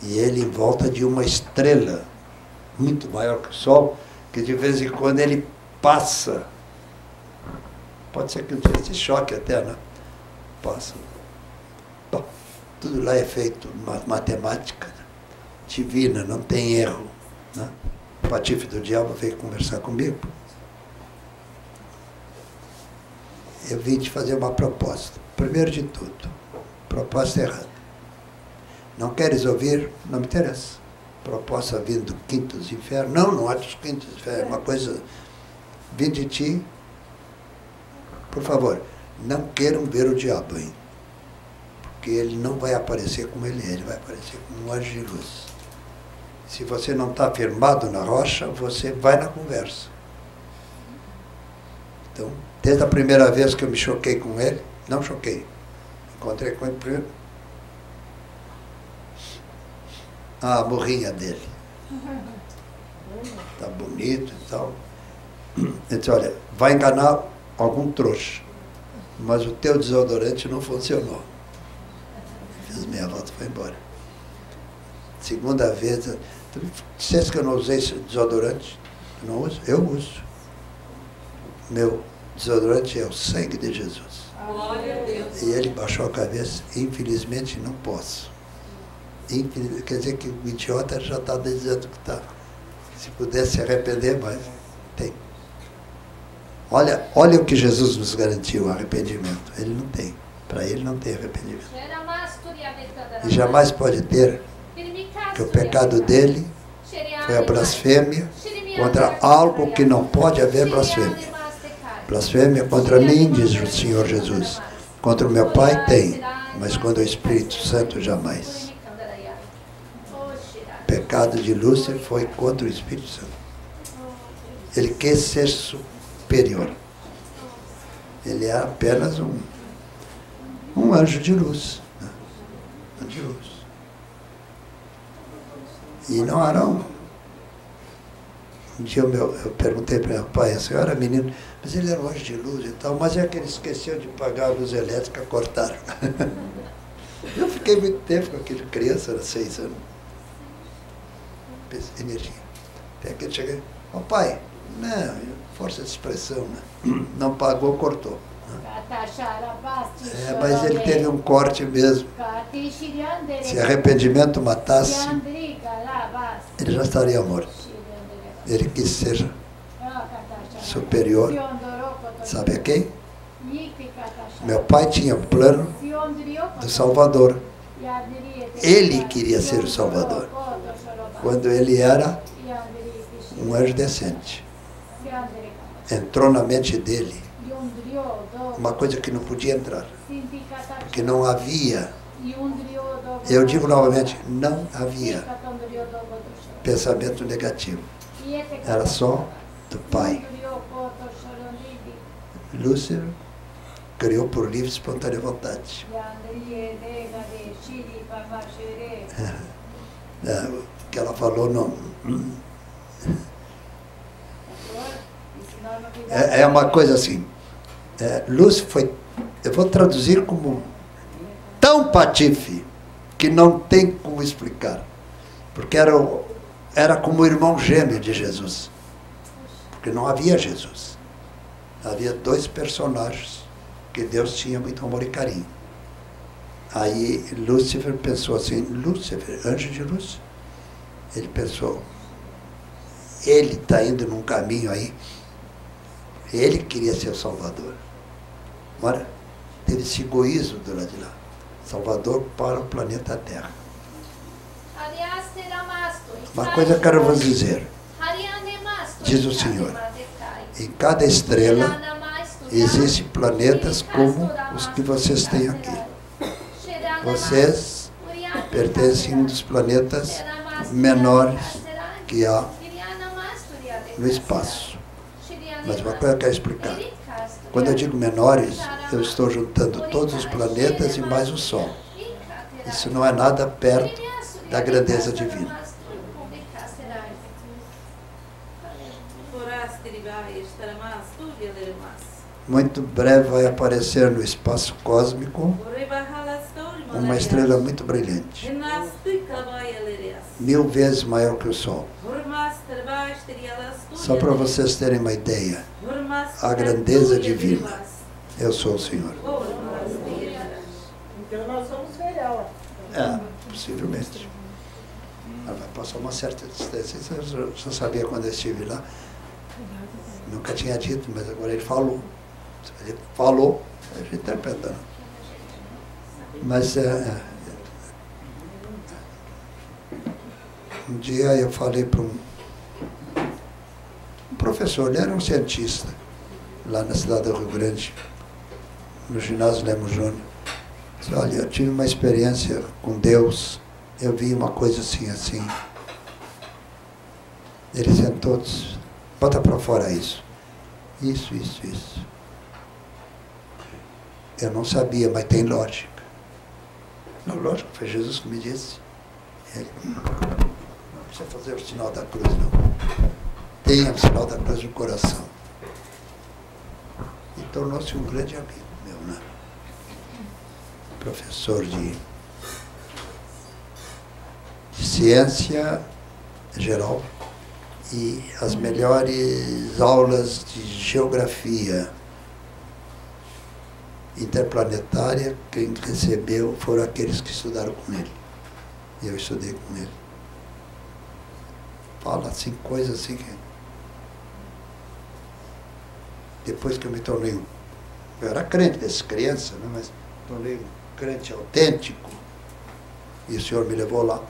E ele em volta de uma estrela muito maior que o Sol, que de vez em quando ele passa. Pode ser que não se choque até, né? Passa. Bom, tudo lá é feito matemática, né? Divina, não tem erro. Né? O patife do diabo veio conversar comigo. Eu vim te fazer uma proposta. Primeiro de tudo, proposta errada. Não queres ouvir? Não me interessa. Proposta vindo do quinto dos infernos. Não é dos quintos dos infernos. É uma coisa vindo de ti. Por favor, não queiram ver o diabo, hein? Porque ele não vai aparecer como ele é. Ele vai aparecer como um anjo de luz. Se você não está firmado na rocha, você vai na conversa. Então, desde a primeira vez que eu me choquei com ele, não choquei. Encontrei com ele primeiro. A morrinha dele. Tá bonito e tal. Ele disse, olha, vai enganar algum trouxa, mas o teu desodorante não funcionou. Fiz meia volta e foi embora. Segunda vez, tu disseste que eu não usei esse desodorante? Tu não usa? Eu uso. Meu desodorante é o sangue de Jesus. Glória a Deus. E ele baixou a cabeça, infelizmente não posso. Quer dizer que o idiota já está dizendo que está. Se pudesse se arrepender, mas tem. Olha o que Jesus nos garantiu, o arrependimento. Ele não tem. Para ele não tem arrependimento. E jamais pode ter, que o pecado dele foi a blasfêmia contra algo que não pode haver blasfêmia. Blasfêmia contra mim, diz o Senhor Jesus. Contra o meu Pai tem, mas contra o Espírito Santo jamais. O pecado de Lúcifer foi contra o Espírito Santo. Ele quis ser superior. Ele é apenas um anjo de luz. Né? Anjo de luz. E não era um dia eu perguntei para meu pai, a senhora era menino, mas ele era um anjo de luz e tal, mas é que ele esqueceu de pagar a luz elétrica, cortaram. Eu fiquei muito tempo com aquele criança, era 6 anos. Energia. Até que ele chegou, pai, não, força de expressão, né? Não pagou, cortou. Mas ele teve um corte mesmo. Se arrependimento matasse, ele já estaria morto. Ele quis ser superior. Sabe a quem? Meu pai tinha um plano do Salvador. Ele queria ser o Salvador. Quando ele era um anjo descente. Entrou na mente dele uma coisa que não podia entrar, que não havia. Eu digo novamente, não havia pensamento negativo. Era só do Pai. Lúcifer criou por livre e espontânea vontade. O que ela falou não. É uma coisa assim. Lúcifer foi, eu vou traduzir como tão patife que não tem como explicar. Porque era como o irmão gêmeo de Jesus. Porque não havia Jesus. Havia dois personagens que Deus tinha muito amor e carinho. Aí Lúcifer pensou assim, Lúcifer, anjo de luz, ele pensou, ele está indo num caminho aí, ele queria ser o Salvador. Agora, teve esse egoísmo do lado de lá. Salvador para o planeta Terra. Uma coisa eu quero vos dizer, diz o Senhor, em cada estrela existem planetas como os que vocês têm aqui. Vocês pertencem a um dos planetas menores que há no espaço. Mas uma coisa eu quero explicar. Quando eu digo menores, eu estou juntando todos os planetas e mais o Sol. Isso não é nada perto da grandeza divina. Muito breve vai aparecer no espaço cósmico uma estrela muito brilhante, 1000 vezes maior que o Sol. Só para vocês terem uma ideia, a grandeza divina. Eu sou o Senhor. Então nós vamos ver ela. Possivelmente. Ela vai passar uma certa distância. Eu já sabia quando eu estive lá. Nunca tinha dito, mas agora ele falou. Ele falou, a gente interpretando. Mas um dia eu falei para um professor, ele era um cientista, lá na cidade do Rio Grande, no ginásio Lemos Júnior. Disse, olha, eu tive uma experiência com Deus, eu vi uma coisa assim, assim. Ele sentou, disse, bota para fora isso. Isso. Eu não sabia, mas tem lógica. Não, lógico, foi Jesus que me disse. Ele, não precisa fazer o sinal da cruz, não. Tenha o sinal da cruz no coração. E tornou-se um grande amigo meu, né? Professor de ciência geral e as melhores aulas de geografia interplanetária, quem recebeu foram aqueles que estudaram com ele. E eu estudei com ele. Fala assim, coisas assim que... Depois que eu me tornei eu era crente desde criança, né? Mas tornei um crente autêntico, e o Senhor me levou lá.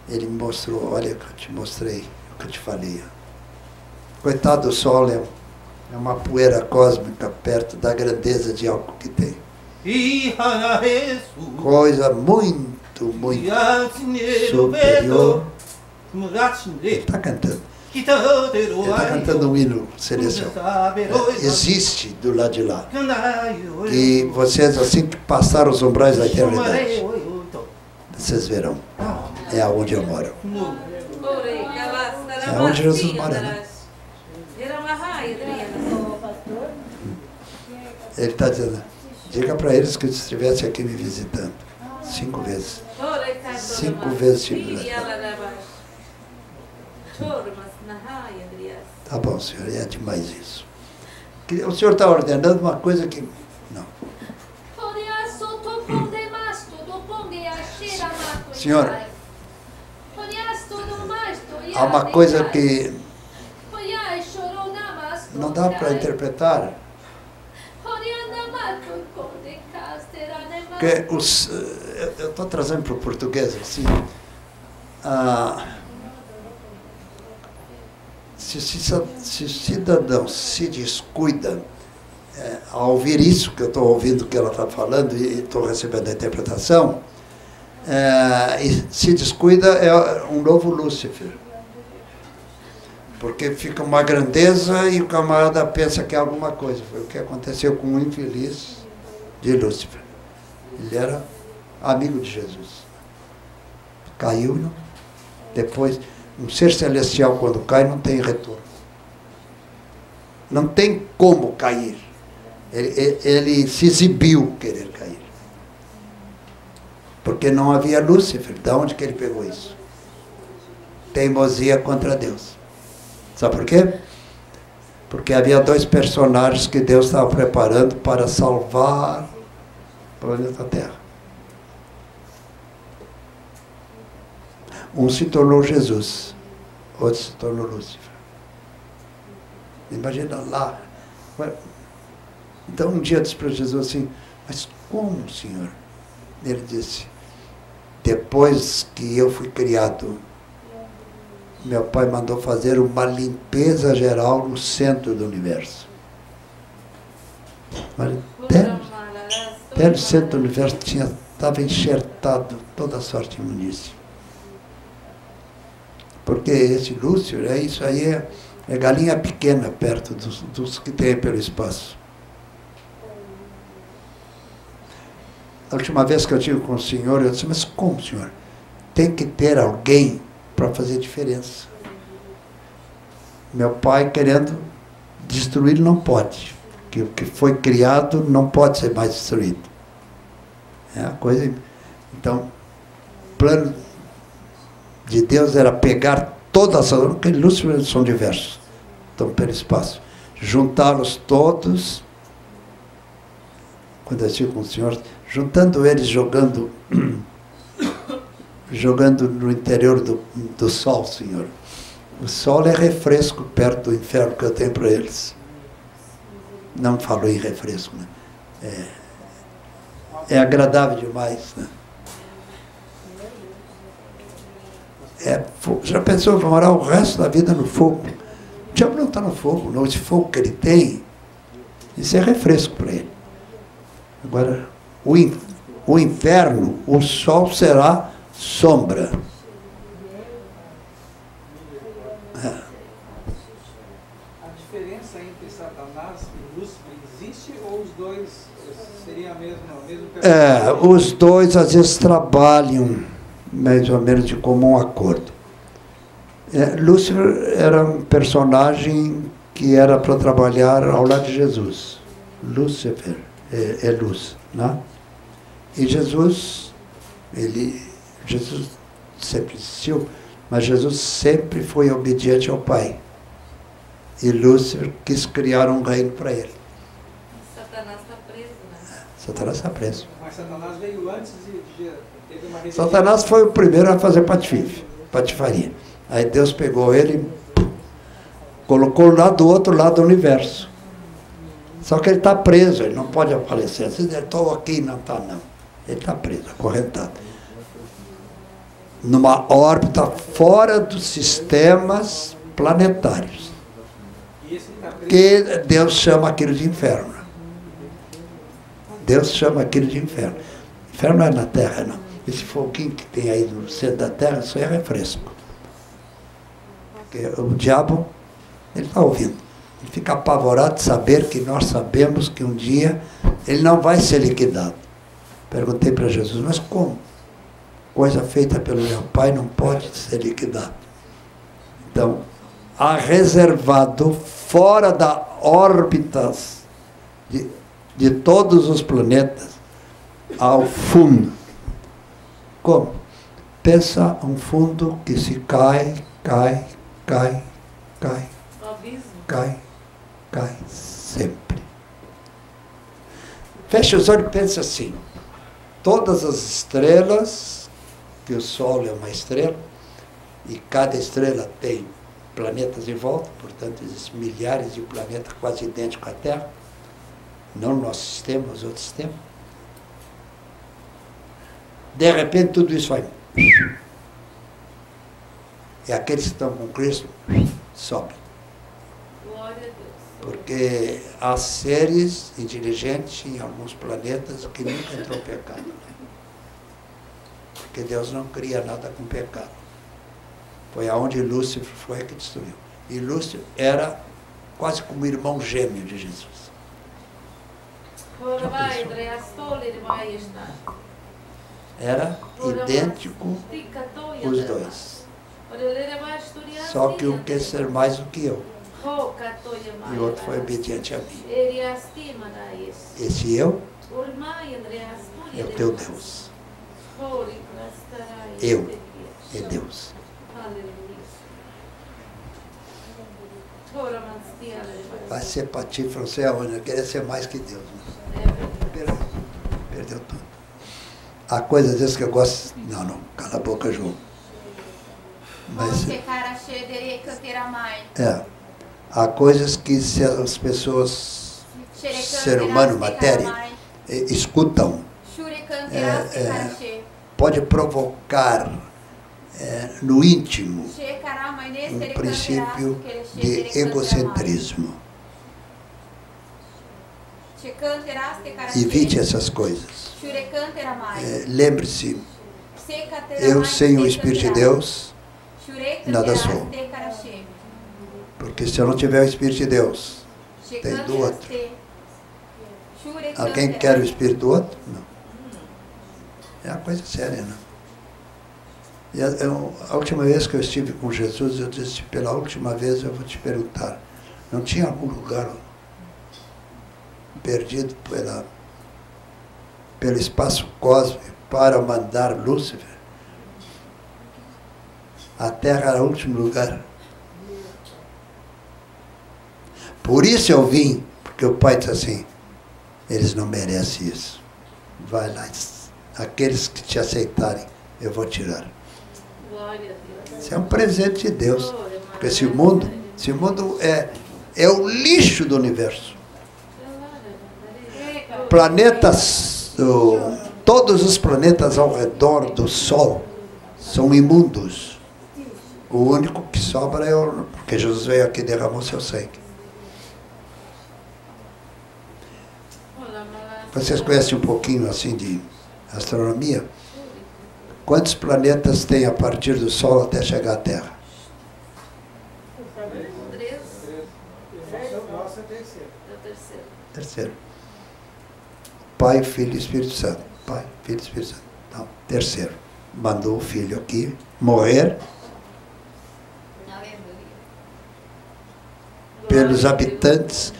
Ele me mostrou, olha o que eu te mostrei, o que eu te falei. Coitado do Sol, é uma poeira cósmica perto da grandeza de algo que tem. Coisa muito, muito superior. Ele está cantando. Ele está cantando um hino celestial. Existe do lado de lá. E vocês, assim que passar os umbrais da eternidade, vocês verão. É aonde eu moro. É onde Jesus mora, né? Ele está dizendo, diga para eles que estivessem aqui me visitando. 5 vezes. 5 vezes estive lá. Tá bom, senhor, é demais isso. O senhor está ordenando uma coisa que... Não. Senhor, há uma coisa que não dá para interpretar. Porque eu estou trazendo para o português assim. se o cidadão se descuida, ao ouvir isso, que eu estou ouvindo o que ela está falando e estou recebendo a interpretação, e se descuida é um novo Lúcifer. Porque fica uma grandeza e o camarada pensa que é alguma coisa. Foi o que aconteceu com o infeliz de Lúcifer. Ele era amigo de Jesus. Caiu, depois, um ser celestial quando cai não tem retorno. Não tem como cair. Ele se exibiu querer cair. Porque não havia Lúcifer. De onde que ele pegou isso? Teimosia contra Deus. Sabe por quê? Porque havia dois personagens que Deus estava preparando para salvar o planeta Terra. Um se tornou Jesus, outro se tornou Lúcifer. Imagina lá. Então um dia disse para Jesus assim, mas como, Senhor? Ele disse, depois que eu fui criado, meu pai mandou fazer uma limpeza geral no centro do universo. Até no centro do universo estava enxertado toda sorte de imundícia. Porque esse Lúcifer, isso aí é galinha pequena perto dos que tem pelo espaço. A última vez que eu estive com o senhor, eu disse, mas como, senhor? Tem que ter alguém para fazer diferença. Meu pai querendo destruir não pode. Que o que foi criado não pode ser mais destruído. É a coisa. Então, o plano de Deus era pegar todas as... Porque Lúcifer são diversos. Estão pelo espaço. Juntá-los todos. Quando eu estive com o senhor, juntando eles, jogando no interior do sol, Senhor. O sol é refresco perto do inferno que eu tenho para eles. Não falo em refresco, né? É agradável demais, né? Já pensou em morar o resto da vida no fogo? O diabo não está no fogo, não. Esse fogo que ele tem, isso é refresco para ele. Agora, o inferno, o sol será sombra. A diferença entre Satanás e Lúcifer existe ou os dois seriam a mesma pessoa? Os dois às vezes trabalham mais ou menos de comum acordo. Lúcifer era um personagem que era para trabalhar ao lado de Jesus. Lúcifer é luz, né? E Jesus sempre existiu, mas Jesus sempre foi obediente ao Pai. E Lúcifer quis criar um reino para ele. Satanás está preso, né? Satanás está preso. Mas Satanás veio antes de teve uma Satanás foi o primeiro a fazer patifaria. Aí Deus pegou ele e colocou lá do outro lado do universo. Só que ele está preso, ele não pode aparecer. Se ele estou aqui, não está, não. Ele está preso, acorrentado. Numa órbita fora dos sistemas planetários. Que Deus chama aquilo de inferno. Deus chama aquilo de inferno. Inferno não é na Terra, não. Esse foguinho que tem aí no centro da Terra, isso é refresco. Porque o diabo, ele está ouvindo. Ele fica apavorado de saber que nós sabemos que um dia ele não vai ser liquidado. Perguntei para Jesus, mas como? Coisa feita pelo meu Pai não pode ser liquidada. Então, há reservado fora da órbitas de todos os planetas ao fundo. Como? Pensa um fundo que se cai sempre. Fecha os olhos e pensa assim. Todas as estrelas, que o Sol é uma estrela, e cada estrela tem planetas em volta, portanto existem milhares de planetas quase idênticos à Terra, não no nosso sistema, os outros sistemas. De repente tudo isso vai. E aqueles que estão com Cristo sobem. Porque há seres inteligentes em alguns planetas que nunca entrou pecado. Porque Deus não cria nada com pecado. Foi aonde Lúcifer foi que destruiu. E Lúcifer era quase como irmão gêmeo de Jesus. Era idêntico os dois. Só que um quer ser mais do que eu. E o outro foi obediente a mim. Esse eu é o teu Deus. Eu é Deus. Vai ser para ti, você aonde? Eu queria ser mais que Deus. Né? Perdeu tudo. Há coisas às vezes que eu gosto. Não, cala a boca, João. Mas, há coisas que se as pessoas, ser humano, matéria, escutam, pode provocar no íntimo um princípio de egocentrismo. Evite essas coisas. Lembre-se, eu sem o Espírito de Deus nada sou. Porque se eu não tiver o Espírito de Deus, tem do outro. Alguém quer o Espírito do outro? Não. É uma coisa séria, não? E a última vez que eu estive com Jesus, eu disse, pela última vez eu vou te perguntar, não tinha algum lugar perdido pelo espaço cósmico para mandar Lúcifer? A Terra era o último lugar. Por isso eu vim, porque o Pai disse assim, eles não merecem isso. Vai lá, aqueles que te aceitarem, eu vou tirar. Isso é um presente de Deus. Porque esse mundo é o lixo do universo. Planetas, todos os planetas ao redor do Sol são imundos. O único que sobra é porque Jesus veio aqui e derramou seu sangue. Vocês conhecem um pouquinho assim de astronomia? Quantos planetas tem a partir do Sol até chegar à Terra? 3. Nossa, é terceiro. Terceiro. Pai, Filho e Espírito Santo. Pai, Filho e Espírito Santo. Não, terceiro. Mandou o filho aqui morrer pelos habitantes.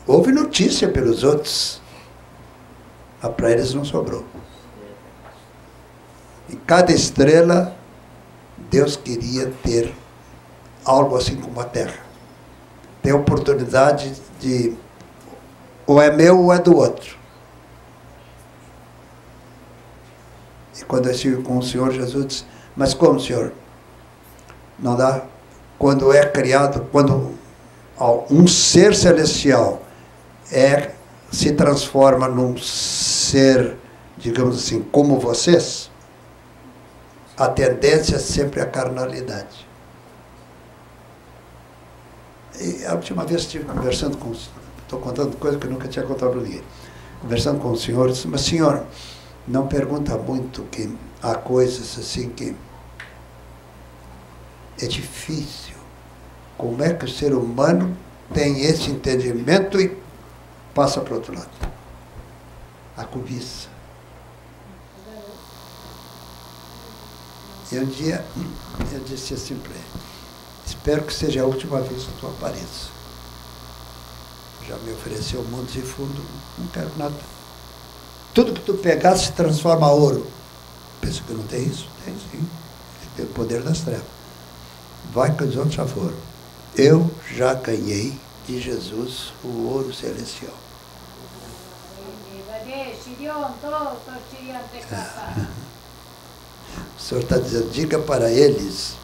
Houve notícia pelos outros, mas para eles não sobrou. Em cada estrela, Deus queria ter algo assim como a Terra. Ter a oportunidade de, ou é meu ou é do outro. E quando eu estive com o Senhor, Jesus disse, mas como, Senhor? Não dá? Quando é criado, quando um ser celestial se transforma num ser, digamos assim, como vocês, a tendência é sempre a carnalidade. E a última vez que estive conversando com... Estou contando coisa que eu nunca tinha contado para ninguém. Conversando com o Senhor, disse, mas Senhor, não pergunta muito que há coisas assim que é difícil. Como é que o ser humano tem esse entendimento e passa para o outro lado? A cobiça. E um dia eu disse assim para ele, espero que seja a última vez que tu apareça. Já me ofereceu mundos e fundos, não quero nada. Tudo que tu pegar se transforma em ouro. Pensa que não tem isso? Tem sim. Tem o poder das trevas. Vai que os outros já foram. Eu já ganhei de Jesus o ouro celestial. O Senhor está dizendo, diga para eles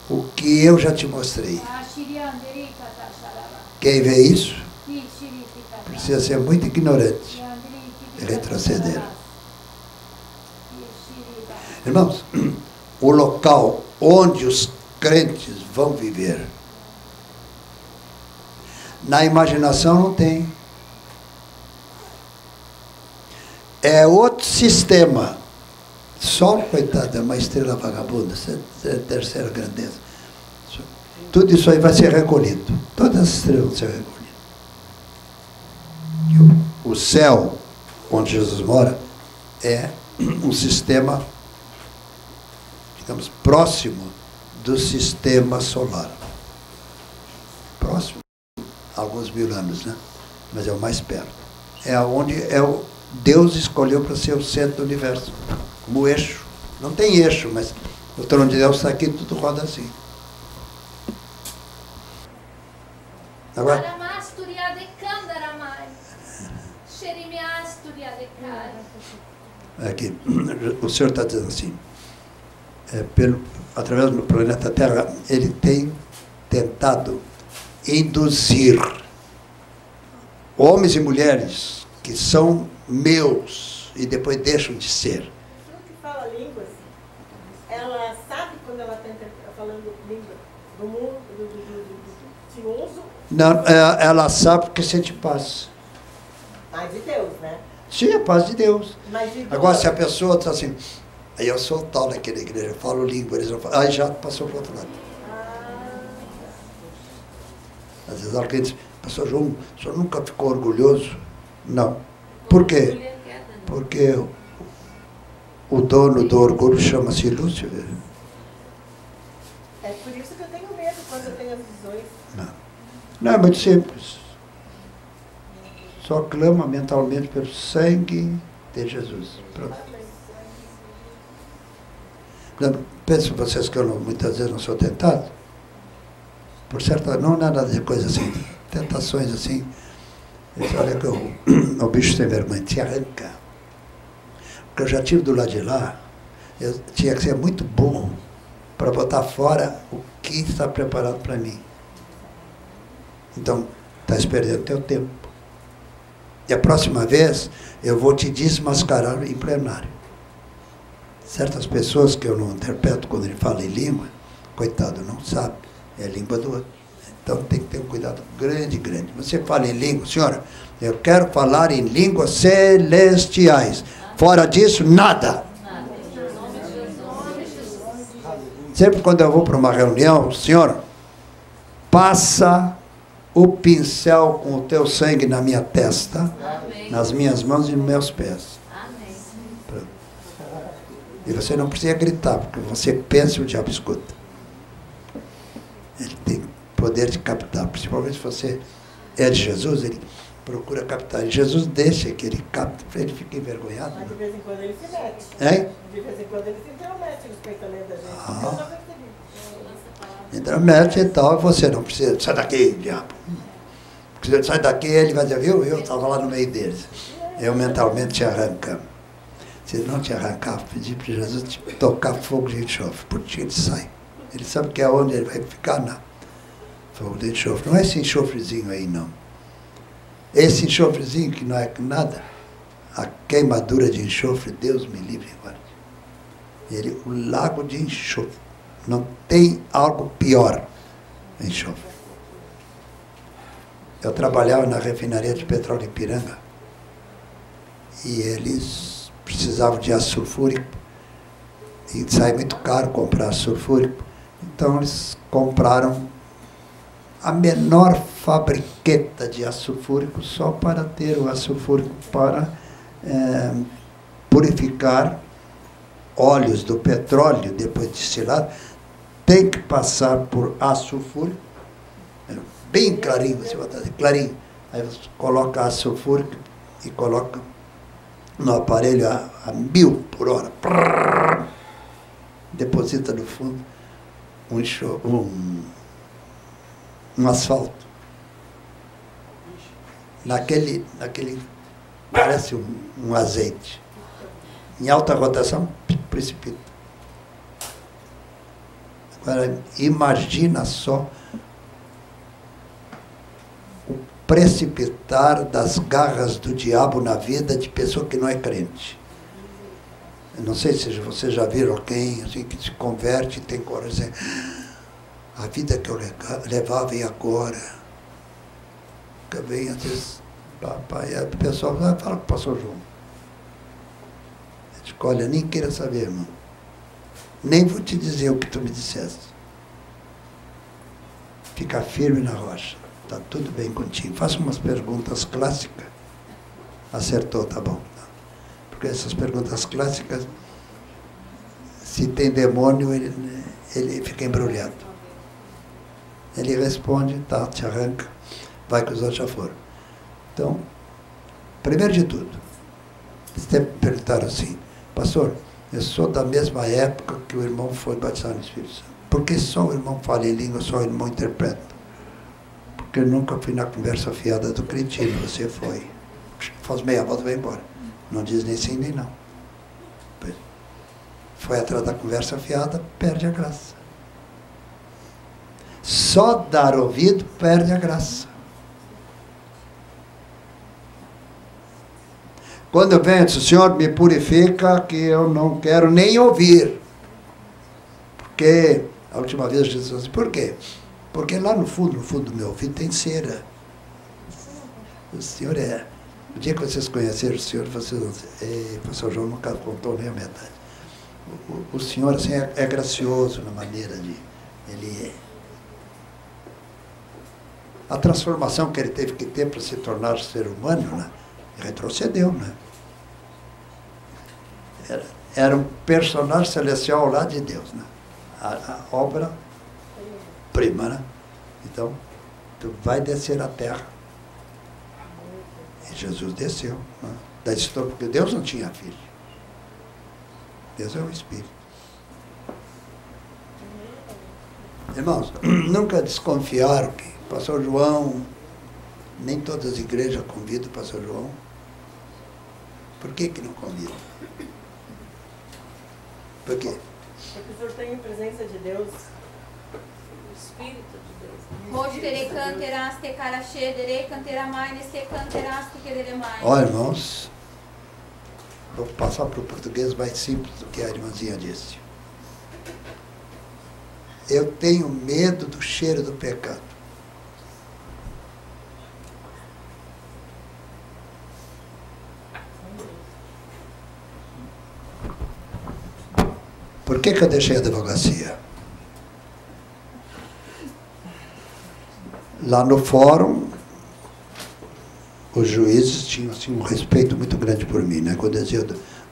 o que eu já te mostrei. Quem vê isso precisa ser muito ignorante e retroceder. Irmãos, o local onde os crentes vão viver. Na imaginação não tem. É outro sistema. Sol, coitado, é uma estrela vagabunda, é a terceira grandeza. Tudo isso aí vai ser recolhido. Todas as estrelas vão ser recolhidas. O céu, onde Jesus mora, é um sistema, digamos, próximo do sistema solar. Próximo. Alguns mil anos, né? Mas é o mais perto. É onde Deus escolheu para ser o centro do universo, como eixo. Não tem eixo, mas o trono de Deus está aqui, tudo roda assim. Agora, aqui, o Senhor está dizendo assim, através do planeta Terra, ele tem tentado induzir homens e mulheres que são meus e depois deixam de ser. A pessoa que fala línguas, ela sabe quando ela está falando língua do mundo, do uso? Não, ela sabe porque sente paz. Mas de Deus, né? Sim, a paz de Deus. Mas de Agora, se a pessoa está assim, aí eu sou tal naquela igreja, eu falo língua, eles não falam, aí já passou para o outro lado. Às vezes alguém diz, pastor João, o senhor nunca ficou orgulhoso? Não. Por quê? Porque o dono do orgulho chama-se Lúcifer. É por isso que eu tenho medo quando eu tenho as visões. Não, é muito simples. Só clama mentalmente pelo sangue de Jesus. Pronto. Pensam vocês que eu muitas vezes não sou tentado? Por certo, não nada de coisa assim, tentações assim. Eles, olha que o bicho sem vergonha, te arranca. Porque eu já tive do lado de lá, eu tinha que ser muito burro para botar fora o que está preparado para mim. Então, estás perdendo teu tempo. E a próxima vez, eu vou te desmascarar em plenário. Certas pessoas que eu não interpreto quando ele fala em língua, coitado, não sabe. É a língua do outro. Então tem que ter um cuidado grande, grande. Você fala em língua, senhora, eu quero falar em línguas celestiais. Fora disso, nada. Sempre quando eu vou para uma reunião, senhora, passa o pincel com o teu sangue na minha testa, nas minhas mãos e nos meus pés. E você não precisa gritar, porque você pensa e o diabo escuta. Ele tem poder de captar, principalmente se você é de Jesus, ele procura captar. E Jesus deixa que ele capte, ele fica envergonhado. Mas de vez em quando ele se mete. Hein? De vez em quando ele se intromete nos pensamentos da gente. Eu já percebi. Intromete e tal, você não precisa, sai daqui, diabo. Porque você sai daqui, ele vai dizer, viu, eu estava lá no meio deles. Eu mentalmente te arranca. Se ele não te arrancar, pedir para Jesus te tocar fogo de enxofre, por ti ele sai. Ele sabe que é onde ele vai ficar, não. Fogo de enxofre. Não é esse enxofrezinho aí, não. Esse enxofrezinho que não é nada, a queimadura de enxofre, Deus me livre e guarde. Ele, o lago de enxofre. Não tem algo pior, enxofre. Eu trabalhava na refinaria de petróleo Ipiranga e eles precisavam de aço sulfúrico e sai muito caro comprar aço sulfúrico. Então eles compraram a menor fabriqueta de aço sulfúrico só para ter o aço sulfúrico para purificar óleos do petróleo depois destilado. Tem que passar por aço sulfúrico, bem clarinho, você vai fazer clarinho. Aí você coloca aço sulfúrico e coloca no aparelho a 1000 por hora. Prrr, deposita no fundo um asfalto. Naquele parece um azeite. Em alta rotação, precipita. Agora, imagina só o precipitar das garras do diabo na vida de pessoa que não é crente. Eu não sei se vocês já viram alguém assim, que se converte e tem coragem. a vida que eu levava e agora. Fica bem, às vezes, papai, o pessoal vai falar com o pastor João. Eu digo, olha, nem queira saber, irmão. Nem vou te dizer o que tu me disseste. Fica firme na rocha. Está tudo bem contigo. Faça umas perguntas clássicas. Acertou, tá bom. Porque essas perguntas clássicas, se tem demônio, ele fica embrulhado. Ele responde, tá, te arranca, vai que os outros já foram. Então, primeiro de tudo, eles sempre perguntaram assim, pastor, eu sou da mesma época que o irmão foi batizado no Espírito Santo. Por que só o irmão fala em língua, só o irmão interpreta? Porque eu nunca fui na conversa fiada do cretino, você foi. Faz meia volta e vai embora. Não diz nem sim nem não. Foi atrás da conversa fiada, perde a graça. Só dar ouvido perde a graça. Quando eu venho, o Senhor me purifica, que eu não quero nem ouvir. Porque, a última vez Jesus disse, por quê? Porque lá no fundo do meu ouvido tem cera. O Senhor é... O dia que vocês conheceram o Senhor, vocês vão dizer, o pastor João nunca contou nem a metade. O Senhor assim, é gracioso na maneira de... Ele é... A transformação que ele teve que ter para se tornar ser humano, né? Retrocedeu, né? Era um personagem celestial lá de Deus, né? A obra prima, né? Então, tu vai descer à terra. E Jesus desceu. Né? Da história, porque Deus não tinha filho. Deus é o Espírito. Irmãos, nunca desconfiaram que o pastor João, nem todas as igrejas convidam o pastor João. Por que não convidam? Por quê? Porque o senhor tem a presença de Deus. O Espírito de Deus. Olha, irmãos, vou passar para o português mais simples do que a irmãzinha disse. Eu tenho medo do cheiro do pecado. Por que eu deixei a advocacia? Lá no fórum, os juízes tinham assim, um respeito muito grande por mim, né? Quando eu dizia,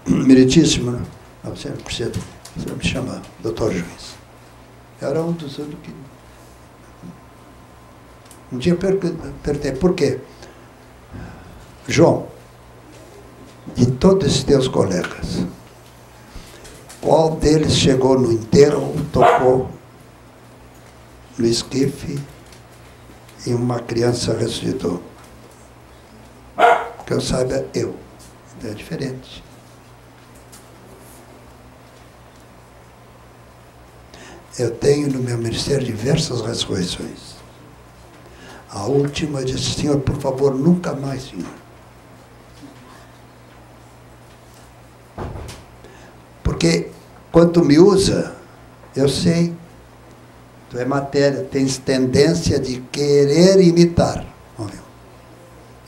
meritíssimo, né? Não, você não precisa, você me chama doutor juiz. Era um dos outros que... Um dia eu perguntei, por quê? João, de todos esses teus colegas, qual deles chegou no enterro, tocou no esquife e uma criança ressuscitou? Que eu saiba, eu. Então é diferente. Eu tenho no meu ministério diversas ressurreições. A última eu disse, Senhor, por favor, nunca mais, Senhor. Porque quando tu me usa, eu sei, tu é matéria, tens tendência de querer imitar.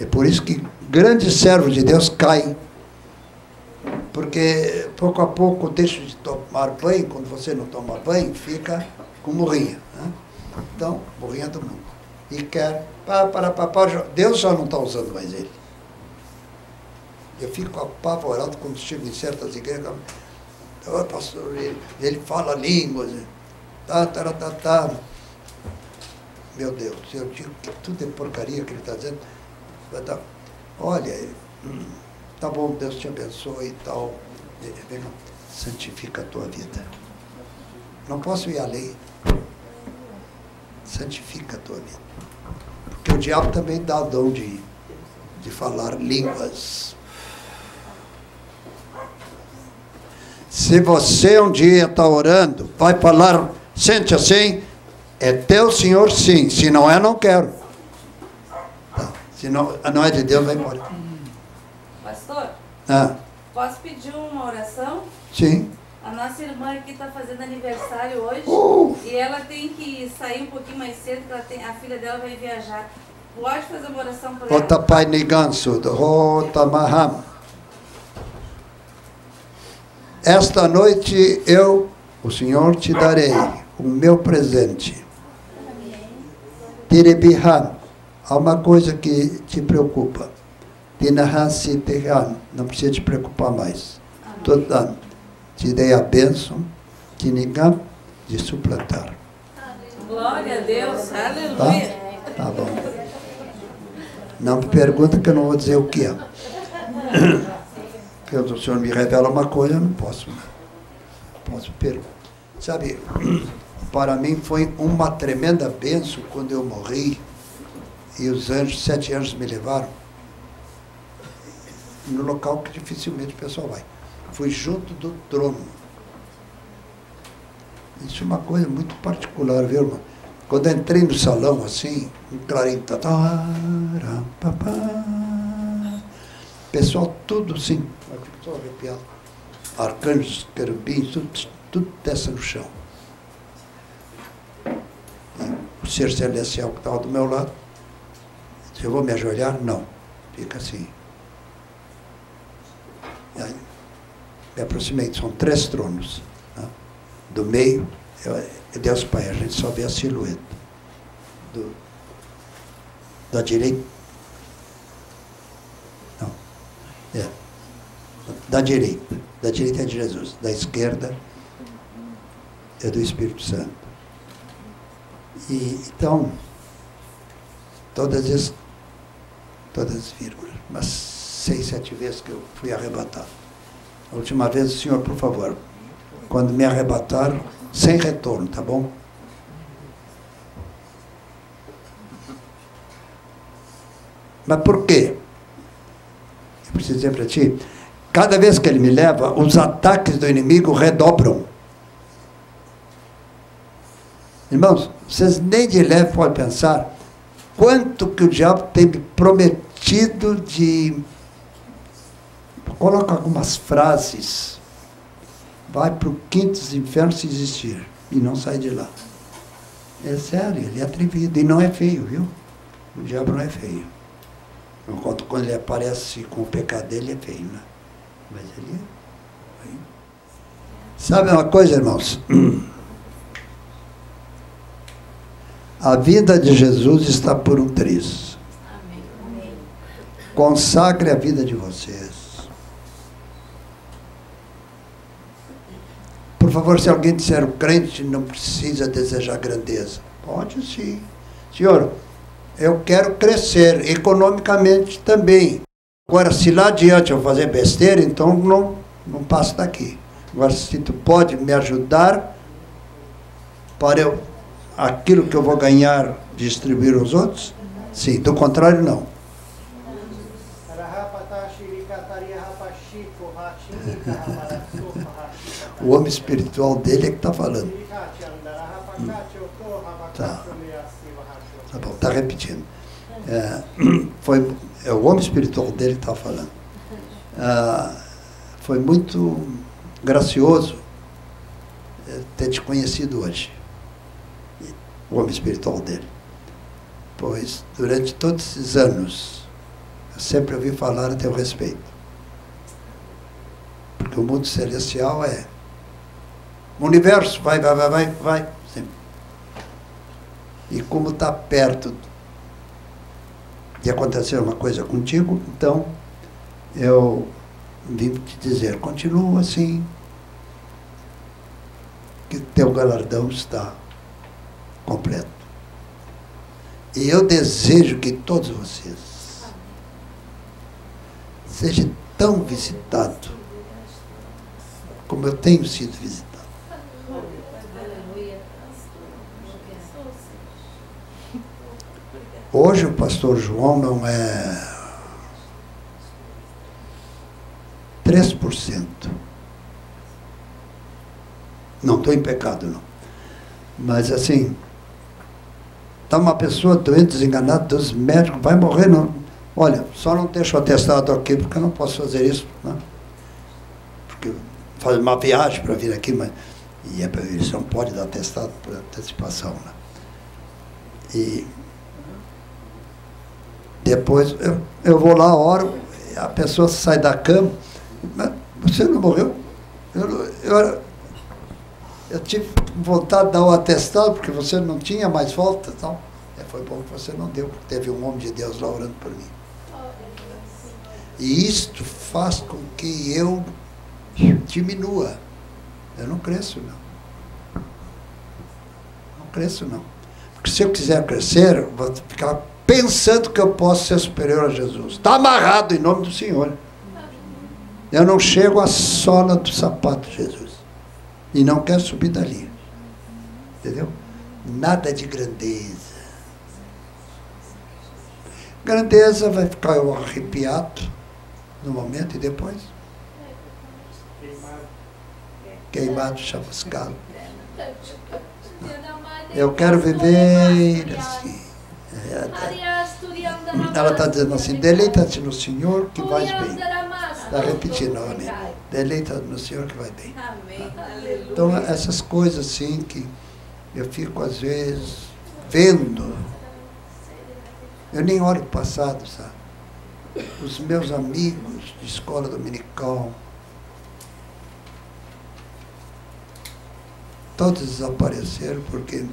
É por isso que grandes servos de Deus caem. Porque pouco a pouco deixa de tomar banho, quando você não toma banho, fica com morrinha. Né? Então, morrinha do mundo. E quer, Deus já não está usando mais ele. Eu fico apavorado quando chego em certas igrejas. Oh, pastor, ele fala línguas. Meu Deus, eu digo que tudo é porcaria que ele está dizendo. Olha, tá bom, Deus te abençoe e tal. Santifica a tua vida. Não posso ir além. Santifica a tua vida. Porque o diabo também dá o dom de falar línguas. Se você um dia está orando, vai falar, sente assim, é teu Senhor sim, se não é, não quero. Tá. Se não é de Deus, vai embora. Pastor, posso pedir uma oração? Sim. A nossa irmã aqui está fazendo aniversário hoje e ela tem que sair um pouquinho mais cedo, porque a filha dela vai viajar. Pode fazer uma oração por ela? Otapai Nigansu, Otamaham. Esta noite o Senhor, te darei o meu presente. Tirebihan. Há uma coisa que te preocupa. Tinahan Sitehan. Não precisa te preocupar mais. Todan. Te dei a bênção. Tinigam. De suplantar. Glória a Deus. Aleluia. Tá bom. Não me pergunta que eu não vou dizer o que é. Porque o Senhor me revela uma coisa, eu não posso perguntar. Sabe, para mim foi uma tremenda bênção quando eu morri e os anjos, 7 anjos me levaram no local que dificilmente o pessoal vai. Fui junto do trono. Isso é uma coisa muito particular, viu, irmão? Quando eu entrei no salão, assim, um clarim, pessoal tudo assim, eu fico só arrepiado. Arcanjos, querubins, tudo desce no chão. E o ser celestial que estava do meu lado, disse, eu vou me ajoelhar? Não. Fica assim. E aí, me aproximei, são 3 tronos. Né? Do meio, é Deus Pai, a gente só vê a silhueta. Da direita. Não. Da direita. Da direita é de Jesus. Da esquerda é do Espírito Santo. E então, todas as vírgulas, umas 6, 7 vezes que eu fui arrebatado. A última vez, Senhor, por favor, quando me arrebataram, sem retorno, tá bom? Mas por quê? Eu preciso dizer para ti, cada vez que ele me leva, os ataques do inimigo redobram. Irmãos, vocês nem de leve podem pensar quanto que o diabo tem me prometido de... Coloca algumas frases. Vai para o quinto dos infernos se existir. E não sai de lá. É sério, ele é atrevido. E não é feio, viu? O diabo não é feio. Enquanto quando ele aparece com o pecado dele, é feio, né? Mas ele é feio. Sabe uma coisa, irmãos? A vida de Jesus está por um triz. Consagre a vida de vocês. Por favor, se alguém disser o crente não precisa desejar grandeza. Pode sim. Senhor, eu quero crescer economicamente também. Agora, se lá adiante eu fazer besteira, então não passo daqui. Agora, se tu pode me ajudar para aquilo que eu vou ganhar, distribuir aos outros, sim. Do contrário, não. O homem espiritual dele é que está falando. Tá bom, está repetindo. O homem espiritual dele que está falando. Foi muito gracioso ter te conhecido hoje. O homem espiritual dele. Pois, durante todos esses anos, eu sempre ouvi falar a teu respeito. Porque o mundo celestial é o universo, vai. Sempre. E como está perto de acontecer uma coisa contigo, então eu vim te dizer, continua assim, que teu galardão está completo. E eu desejo que todos vocês sejam tão visitados como eu tenho sido visitado. Hoje o pastor João não é 3%. Não estou em pecado, não. Mas assim, está uma pessoa doente, desenganada, dos médicos, vai morrer, não. Olha, só não deixa o atestado aqui, porque eu não posso fazer isso, né? Porque fazer uma viagem para vir aqui, mas eles não podem dar atestado por antecipação, né? E depois eu vou lá, oro, a pessoa sai da cama, mas você não morreu? Eu tive vontade de dar o atestado, porque você não tinha mais volta, então, foi bom que você não deu, porque teve um homem de Deus lá orando por mim. E isto faz com que eu diminua. Eu não cresço, não. Não cresço, não. Porque se eu quiser crescer, eu vou ficar pensando que eu posso ser superior a Jesus. Está amarrado em nome do Senhor. Eu não chego à sola do sapato de Jesus. E não quero subir dali. Entendeu? Nada de grandeza. Grandeza vai ficar eu arrepiado no momento e depois queimado, chamuscado. Eu quero viver assim. Ela está dizendo assim, deleita-te no Senhor que vais bem. Está repetindo, amém. Deleita-te no Senhor que vai bem. Então, essas coisas assim que eu fico às vezes vendo. Eu nem olho o passado, sabe? Os meus amigos de escola dominical, todos desapareceram porque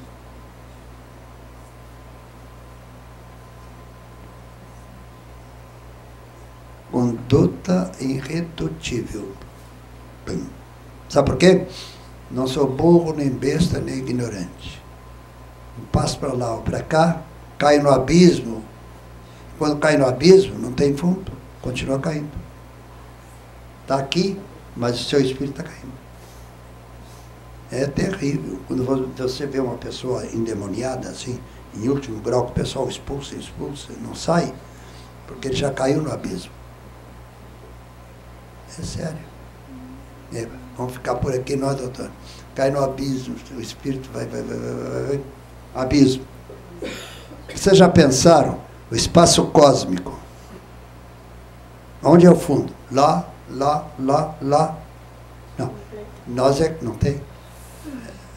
conduta irredutível. Sabe por quê? Não sou burro, nem besta, nem ignorante. Um passo para lá ou para cá, caio no abismo. Quando cai no abismo, não tem fundo, continua caindo. Está aqui, mas o seu espírito está caindo. É terrível. Quando você vê uma pessoa endemoniada, assim, em último grau, que o pessoal expulsa, não sai, porque ele já caiu no abismo. É sério. Vamos ficar por aqui, nós, doutor. Cai no abismo, o espírito vai. Abismo. Vocês já pensaram? O espaço cósmico. Onde é o fundo? Lá. Não. Nós é que não tem.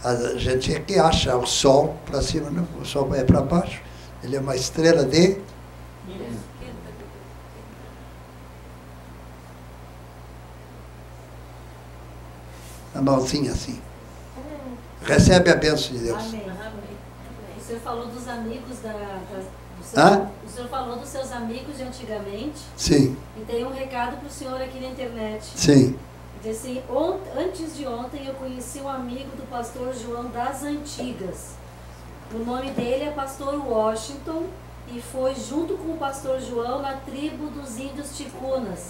A gente é que acha o Sol para cima, não. O Sol é para baixo. Ele é uma estrela de... A mãozinha assim. Recebe a bênção de Deus. Amém. O senhor falou dos amigos Hã? O senhor falou dos seus amigos de antigamente. Sim. E tem um recado para o senhor aqui na internet. Sim. Diz assim, antes de ontem eu conheci um amigo do pastor João das antigas. O nome dele é pastor Washington e foi junto com o pastor João na tribo dos índios ticunas.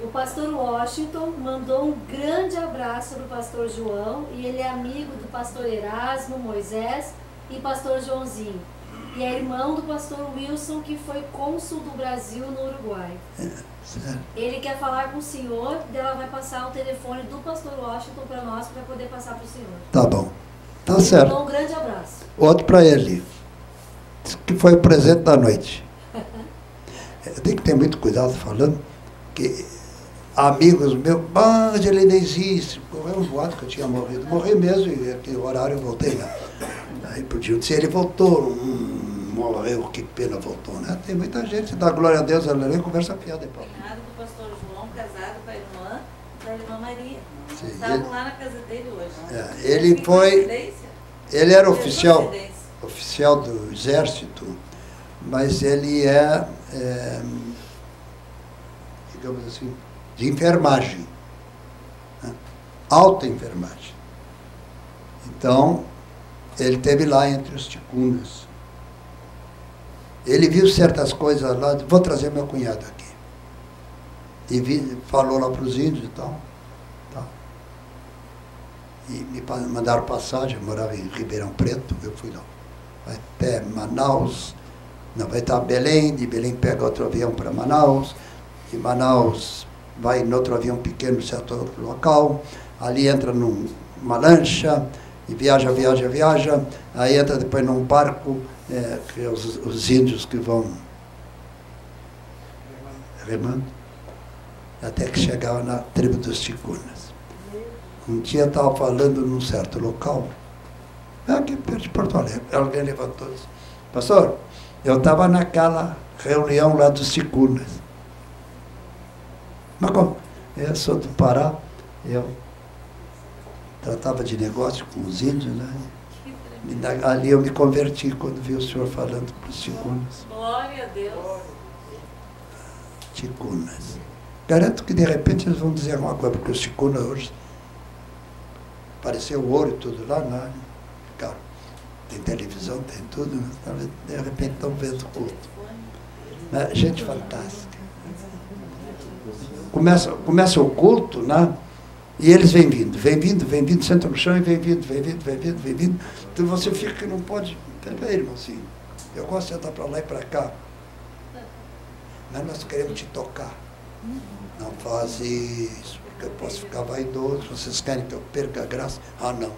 O pastor Washington mandou um grande abraço para o pastor João e ele é amigo do pastor Erasmo, Moisés e pastor Joãozinho. E é irmão do pastor Wilson, que foi cônsul do Brasil no Uruguai. Ele quer falar com o senhor, e ela vai passar o telefone do pastor Washington para nós, para poder passar para o senhor. Tá bom. Tá certo. Então, um grande abraço. Outro para ele, que foi o presente da noite. Eu tenho que ter muito cuidado falando, que amigos meus, mas ele não existe. Correu um boato que eu tinha morrido. Morri mesmo, e aquele horário eu voltei lá. Aí podia dizer, ele voltou, morreu, que pena, voltou, né? Tem muita gente, dá glória a Deus, aleluia, conversa piada, Paulo. Cunhado do pastor João, casado com a irmã Maria. Sim, Estavam lá na casa dele hoje. Ele foi, ele era oficial do exército, mas ele digamos assim, de enfermagem, né? Alta enfermagem. Então, ele esteve lá entre os ticunas. Ele viu certas coisas lá, vou trazer meu cunhado aqui. E falou lá para os índios e tal. E me mandaram passagem, eu morava em Ribeirão Preto, eu fui lá. Vai até Manaus, não, vai estar Belém, de Belém pega outro avião para Manaus, de Manaus vai em outro avião pequeno, certo outro local, ali entra numa lancha, e viaja, aí entra depois num barco, que é os índios que vão remando. até que chegava na tribo dos ticunas. Um dia eu estava falando num certo local, aqui perto de Porto Alegre, alguém levantou e disse: pastor, eu estava naquela reunião lá dos ticunas. Mas como? Eu sou do Pará, eu tratava de negócio com os índios, né? Ali eu me converti quando vi o senhor falando para os ticunas. Glória a Deus. Ticunas. Garanto que de repente eles vão dizer alguma coisa, porque os ticunas hoje apareceu ouro e tudo lá, né? Claro, tem televisão, tem tudo, né? De repente estão vendo o culto. Gente fantástica. Começa o culto, né? E eles vêm vindo, sentam no chão e vem vindo. Então você fica que não pode. Peraí, irmãozinho, eu gosto de andar para lá e para cá, mas nós queremos te tocar. Não faz isso, porque eu posso ficar vaidoso. Vocês querem que eu perca a graça? Ah, não.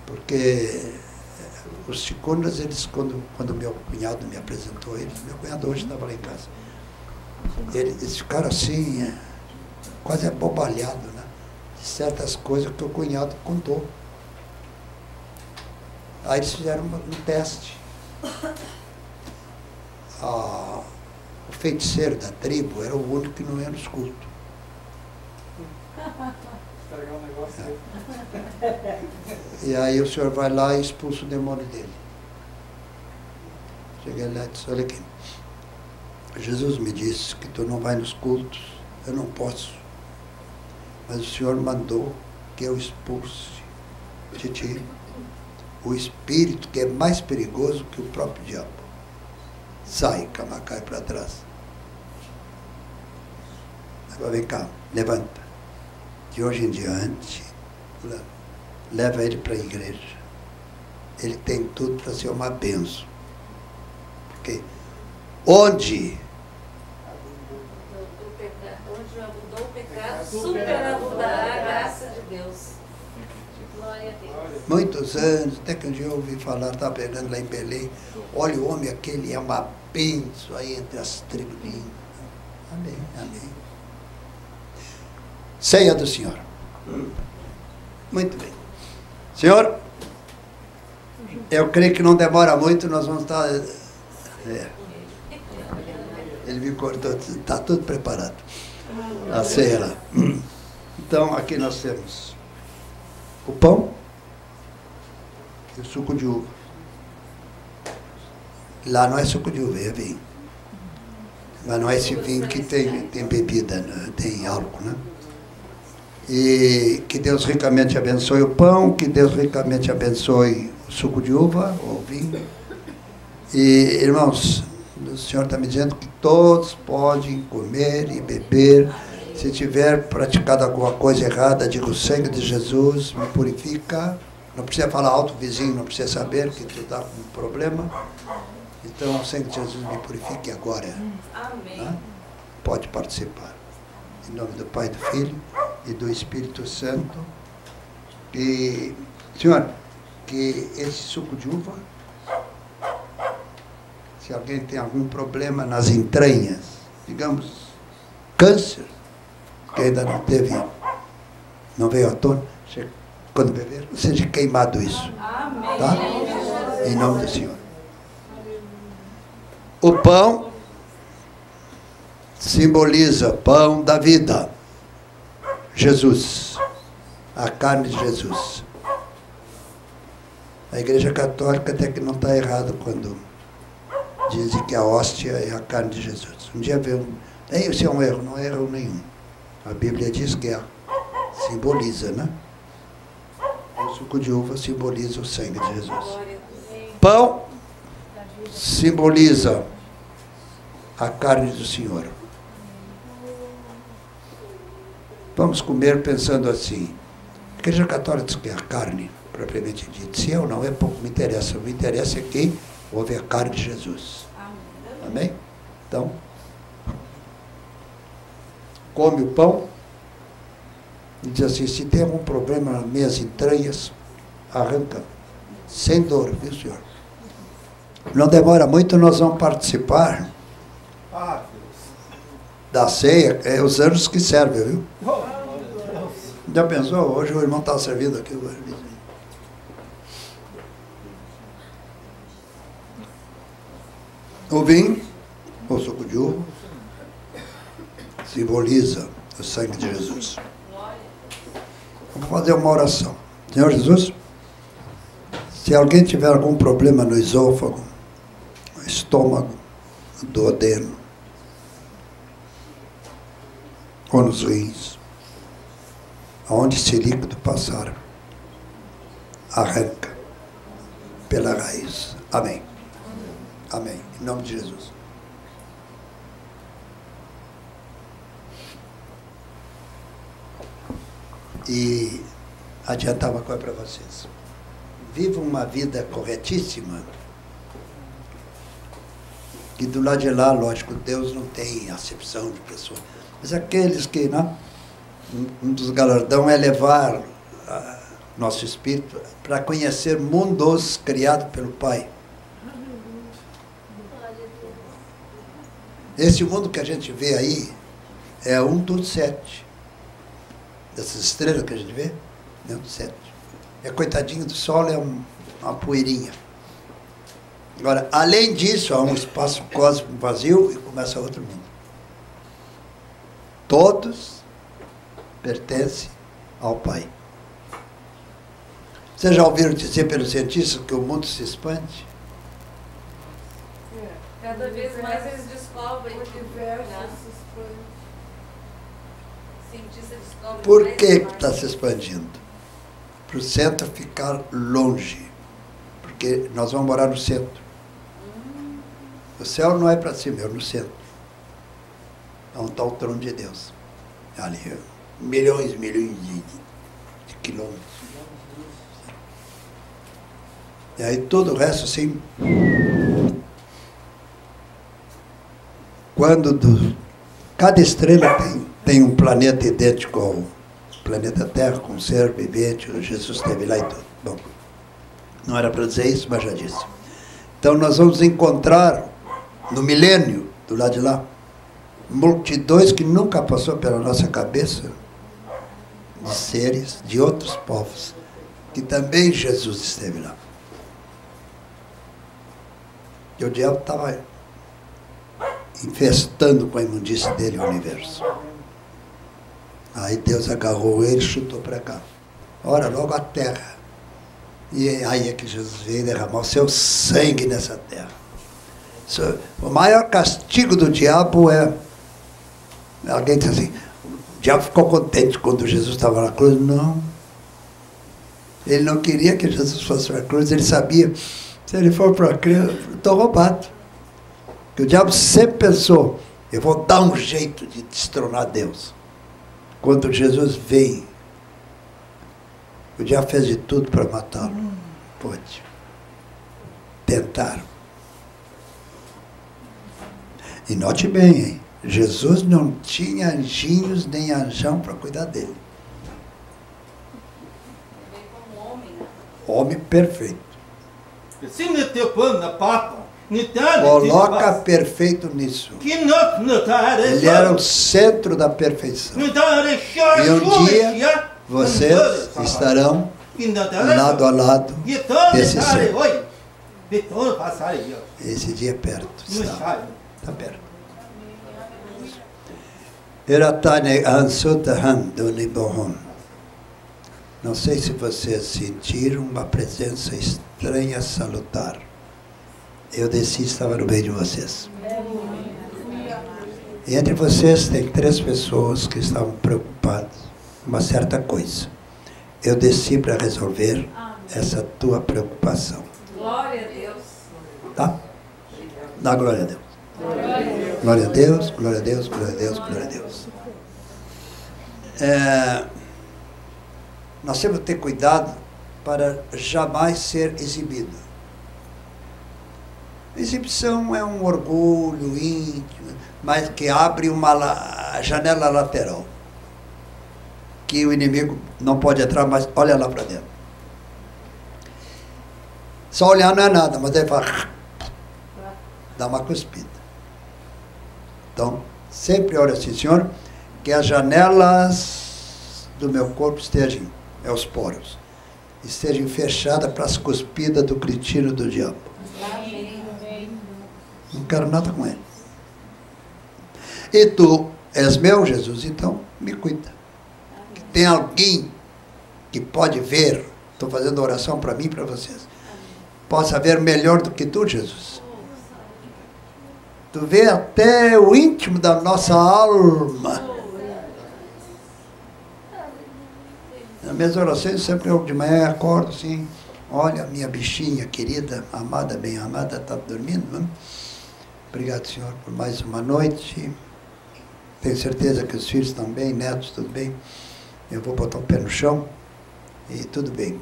Porque os ticunas, eles, quando meu cunhado me apresentou eles, meu cunhado hoje estava lá em casa, eles ficaram assim, quase abobalhados, né? De certas coisas que o cunhado contou. Aí eles fizeram um teste. O feiticeiro da tribo era o único que não ia nos cultos. Estragar um negócio E aí o senhor vai lá e expulsa o demônio dele. Cheguei lá e disse: olha aqui, Jesus me disse que tu não vai nos cultos, eu não posso. Mas o senhor mandou que eu expulse de ti o espírito que é mais perigoso que o próprio diabo. Sai, cai para trás. Agora vem cá, levanta. De hoje em diante, leva ele para a igreja. Ele tem tudo para ser uma bênção. Porque onde abundou o pecado, superabundará a graça de Deus. Glória a Deus. Muitos anos, até que um dia eu ouvi falar, estava pregando lá em Belém, olha o homem aquele, é uma bênção aí entre as tribos. Amém, amém. Ceia do Senhor. Muito bem. Senhor, eu creio que não demora muito, nós vamos estar... Ele me cortou, está tudo preparado. A ceia lá. Então, aqui nós temos o pão e o suco de uva. Lá não é suco de uva, é vinho. Mas não é esse vinho que tem bebida, né? Tem álcool, né? E que Deus ricamente abençoe o pão, que Deus ricamente abençoe o suco de uva, o vinho. E, irmãos, o Senhor está me dizendo que todos podem comer e beber. Se tiver praticado alguma coisa errada, digo: o sangue de Jesus me purifica. Não precisa falar alto, o vizinho não precisa saber que tu está com um problema. Então, o sangue de Jesus me purifique agora. Amém. Tá? Pode participar. Em nome do Pai, do Filho e do Espírito Santo. E, Senhor, que esse suco de uva, se alguém tem algum problema nas entranhas, digamos, câncer, que ainda não veio à tona, quando beber, seja queimado isso. Amém. Tá? Em nome do Senhor. O pão simboliza pão da vida. Jesus. A carne de Jesus. A Igreja Católica até que não está errado quando dizem que a hóstia é a carne de Jesus. Um dia veio isso é um erro, não é erro nenhum. A Bíblia diz que simboliza, né? O suco de uva simboliza o sangue de Jesus. Pão simboliza a carne do Senhor. Vamos comer pensando assim. A Igreja Católica diz que é a carne, propriamente dita. Se é ou não é, pouco me interessa. O que me interessa é que houve a carne de Jesus. Amém? Então, come o pão e diz assim: se tem algum problema nas minhas entranhas, arranca. Sem dor, viu, Senhor? Não demora muito, nós vamos participar Ah, Deus. Da ceia, é os anjos que servem, viu? Oh, Já pensou? Hoje o irmão está servindo aqui. O vinho, o suco de uva, simboliza o sangue de Jesus. Vamos fazer uma oração. Senhor Jesus, se alguém tiver algum problema no esôfago, no estômago, no duodeno, ou nos rins, aonde esse líquido passar, arranca pela raiz. Amém. Amém. Em nome de Jesus. E adiantar uma coisa para vocês. Vivam uma vida corretíssima. Que do lado de lá, lógico, Deus não tem acepção de pessoa. Mas aqueles que, né, um dos galardões é levar nosso espírito para conhecer mundos criados pelo Pai. Esse mundo que a gente vê aí é um dos 7. Dessas estrelas que a gente vê, é um dos 7. É coitadinho do Sol, é uma poeirinha. Agora, além disso, há um espaço cósmico vazio e começa outro mundo. Todos pertencem ao Pai. Vocês já ouviram dizer pelos cientistas que o mundo se expande? Cada vez mais eles descobrem. O universo se expande. Cientistas descobrem. Por que está se expandindo? Para o centro ficar longe. Porque nós vamos morar no centro. O céu não é para cima, é no centro. Onde está o trono de Deus. Ali, milhões de quilômetros. E aí todo o resto, assim... Cada estrela tem um planeta idêntico ao planeta Terra, com ser vivente, Jesus esteve lá e tudo. Bom, não era para dizer isso, mas já disse. Então nós vamos encontrar, no milênio, do lado de lá, multidões que nunca passou pela nossa cabeça, de seres de outros povos, que também Jesus esteve lá. E o diabo estava infestando com a imundície dele o universo. Aí Deus agarrou ele e chutou para cá. Ora, logo a terra. E aí é que Jesus veio derramar o seu sangue nessa terra. O maior castigo do diabo é... Alguém diz assim, o diabo ficou contente quando Jesus estava na cruz. Não. Ele não queria que Jesus fosse para a cruz. Ele sabia, se ele for para a cruz, estou roubado. Que o diabo sempre pensou, eu vou dar um jeito de destronar Deus. Quando Jesus vem, o diabo fez de tudo para matá-lo. Pode. Tentaram. E note bem, hein? Jesus não tinha anjinhos nem anjão para cuidar dele. Ele veio como homem, né? Homem perfeito. Coloca perfeito nisso. Ele era o centro da perfeição. E um dia vocês estarão lado a lado desse centro. Esse dia é perto. Está perto. Não sei se vocês sentiram uma presença estranha, salutar. Eu desci e estava no meio de vocês. E entre vocês tem 3 pessoas que estavam preocupadas com uma certa coisa. Eu desci para resolver essa tua preocupação. Glória a Deus. Tá? Dá glória a Deus. Glória a Deus, glória a Deus, glória a Deus, glória a Deus. Nós temos que ter cuidado para jamais ser exibido. Exibição é um orgulho íntimo, mas que abre uma janela lateral. Que o inimigo não pode entrar, mas olha lá para dentro. Só olhar não é nada, mas ele fala, dá uma cuspida. Então, sempre oro assim, Senhor, que as janelas do meu corpo estejam, os poros, estejam fechadas para as cuspidas do cretino do diabo. Não quero nada com ele. E tu és meu, Jesus, então me cuida. Que tem alguém que pode ver, estou fazendo oração para mim e para vocês, possa ver melhor do que tu, Jesus. Tu vê até o íntimo da nossa alma. Nas minhas orações, sempre eu de manhã acordo assim, olha, minha bichinha querida, amada, bem amada, está dormindo, não? Obrigado, Senhor, por mais uma noite. Tenho certeza que os filhos estão bem, netos, tudo bem. Eu vou botar o pé no chão e tudo bem.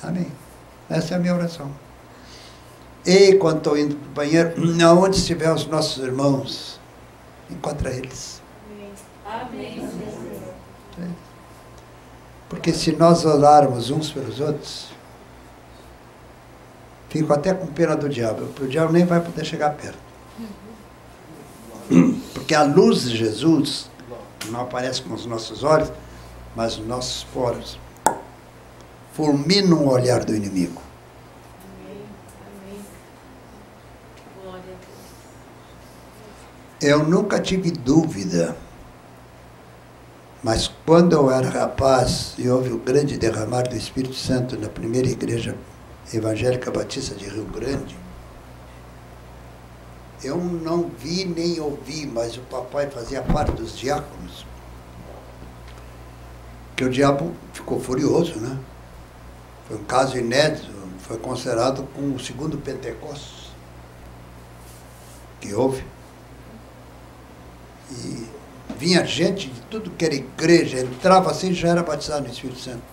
Amém. Essa é a minha oração. E quando estou indo para o banheiro, onde estiver os nossos irmãos, encontra eles. Amém. Porque se nós orarmos uns pelos outros, fico até com pena do diabo, porque o diabo nem vai poder chegar perto. Porque a luz de Jesus não aparece com os nossos olhos, mas os nossos poros fulminam o olhar do inimigo. Eu nunca tive dúvida, mas quando eu era rapaz e houve o grande derramar do Espírito Santo na primeira igreja evangélica batista de Rio Grande, eu não vi nem ouvi, mas o papai fazia parte dos diáconos, que o diabo ficou furioso, né? Foi um caso inédito, foi considerado como o segundo Pentecostes que houve. E vinha gente de tudo que era igreja, entrava assim e já era batizado no Espírito Santo.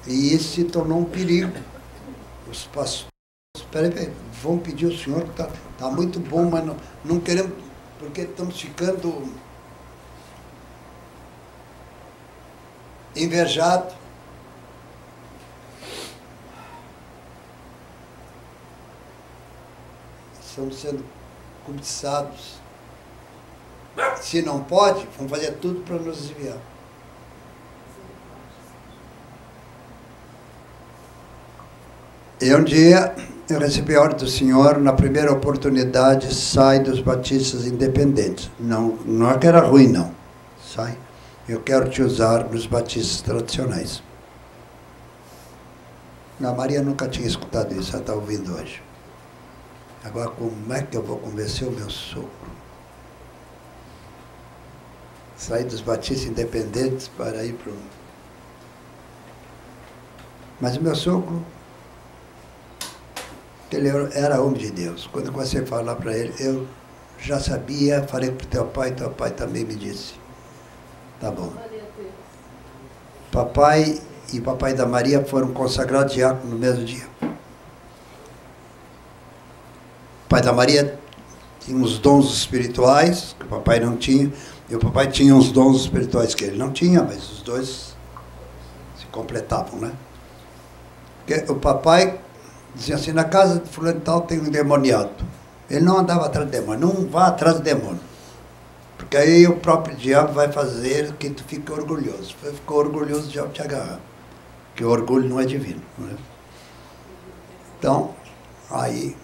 E isso se tornou um perigo. Os pastores, peraí, vão pedir ao Senhor, que está muito bom, mas não queremos, porque estamos ficando invejados. Estamos sendo cobiçados. Se não pode, vão fazer tudo para nos desviar. E um dia eu recebi a ordem do Senhor, na primeira oportunidade, sai dos batistas independentes. Não é que era ruim, não. Sai. Eu quero te usar nos batistas tradicionais. A Maria nunca tinha escutado isso, ela está ouvindo hoje. Agora, como é que eu vou convencer o meu sogro? Sair dos batistas independentes para ir para o... Mas o meu sogro, ele era homem de Deus. Quando eu comecei a falar para ele, eu já sabia, falei para teu pai também me disse. Tá bom. Papai e papai da Maria foram consagrados diácono no mesmo dia. O pai da Maria tinha uns dons espirituais, que o papai não tinha, e o papai tinha uns dons espirituais que ele não tinha, mas os dois se completavam, né? Porque o papai dizia assim, na casa de fulano e tal tem um endemoniado. Ele não andava atrás de demônio, não vá atrás de demônio. Porque aí o próprio diabo vai fazer que tu fique orgulhoso. Ficou orgulhoso, o diabo te agarra. Porque o orgulho não é divino. Não é? Então, aí,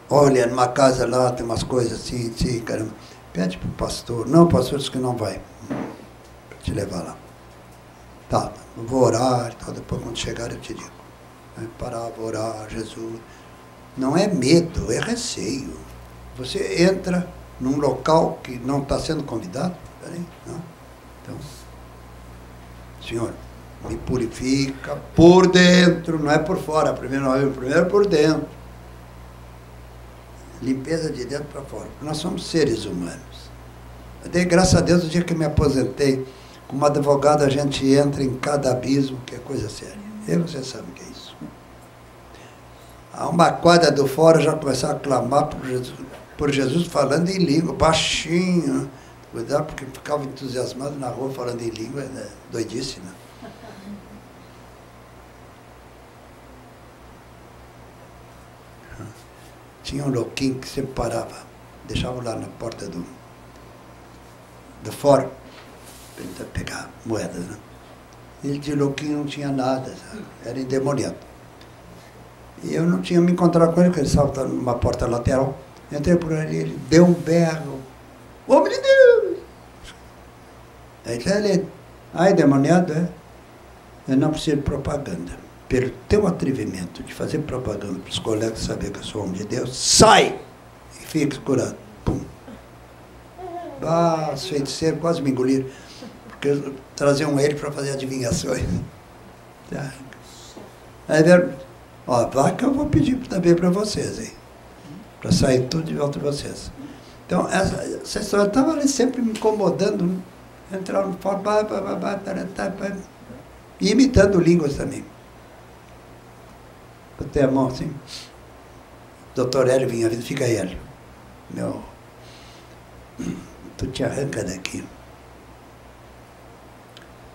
olha, numa casa lá tem umas coisas assim, caramba. Pede para o pastor. Não, o pastor disse que não vai. Para te levar lá. Tá, eu vou orar, tá, depois quando chegar eu te digo. Aí parar, vou orar, Jesus. Não é medo, é receio. Você entra num local que não está sendo convidado. Peraí, não. Então, Senhor, me purifica por dentro, não é por fora. Primeiro por dentro. Limpeza de dentro para fora. Nós somos seres humanos. Eu dei graças a Deus o dia que me aposentei. Como advogado, a gente entra em cada abismo, que é coisa séria. E você sabe o que é isso. A uma quadra do fora já começaram a clamar por Jesus falando em língua, baixinho. Cuidado, porque ficava entusiasmado na rua falando em língua, né? Doidice, né? Tinha um louquinho que sempre parava. deixavam lá na porta do fórum, para pegar moedas, né? Ele de louquinho não tinha nada, sabe? Era endemoniado. E eu não tinha me encontrado com ele, porque ele estava numa porta lateral. Entrei por ali, ele deu um berro. Homem de Deus! Aí ele, endemoniado, é? Eu não preciso de propaganda. Pelo teu atrevimento de fazer propaganda para os colegas saber que eu sou homem de Deus, sai! E fica curado. Pum. Os feiticeiros quase me engoliram, porque traziam ele para fazer adivinhações. Aí vieram, vai que eu vou pedir também para vocês, hein? Para sair tudo de volta de vocês. Então, essa história estava ali sempre me incomodando, entrava no fórum, e imitando línguas também. Botei a mão assim, o doutor Hélio vinha vindo, fica aí, Hélio. Tu te arranca daqui.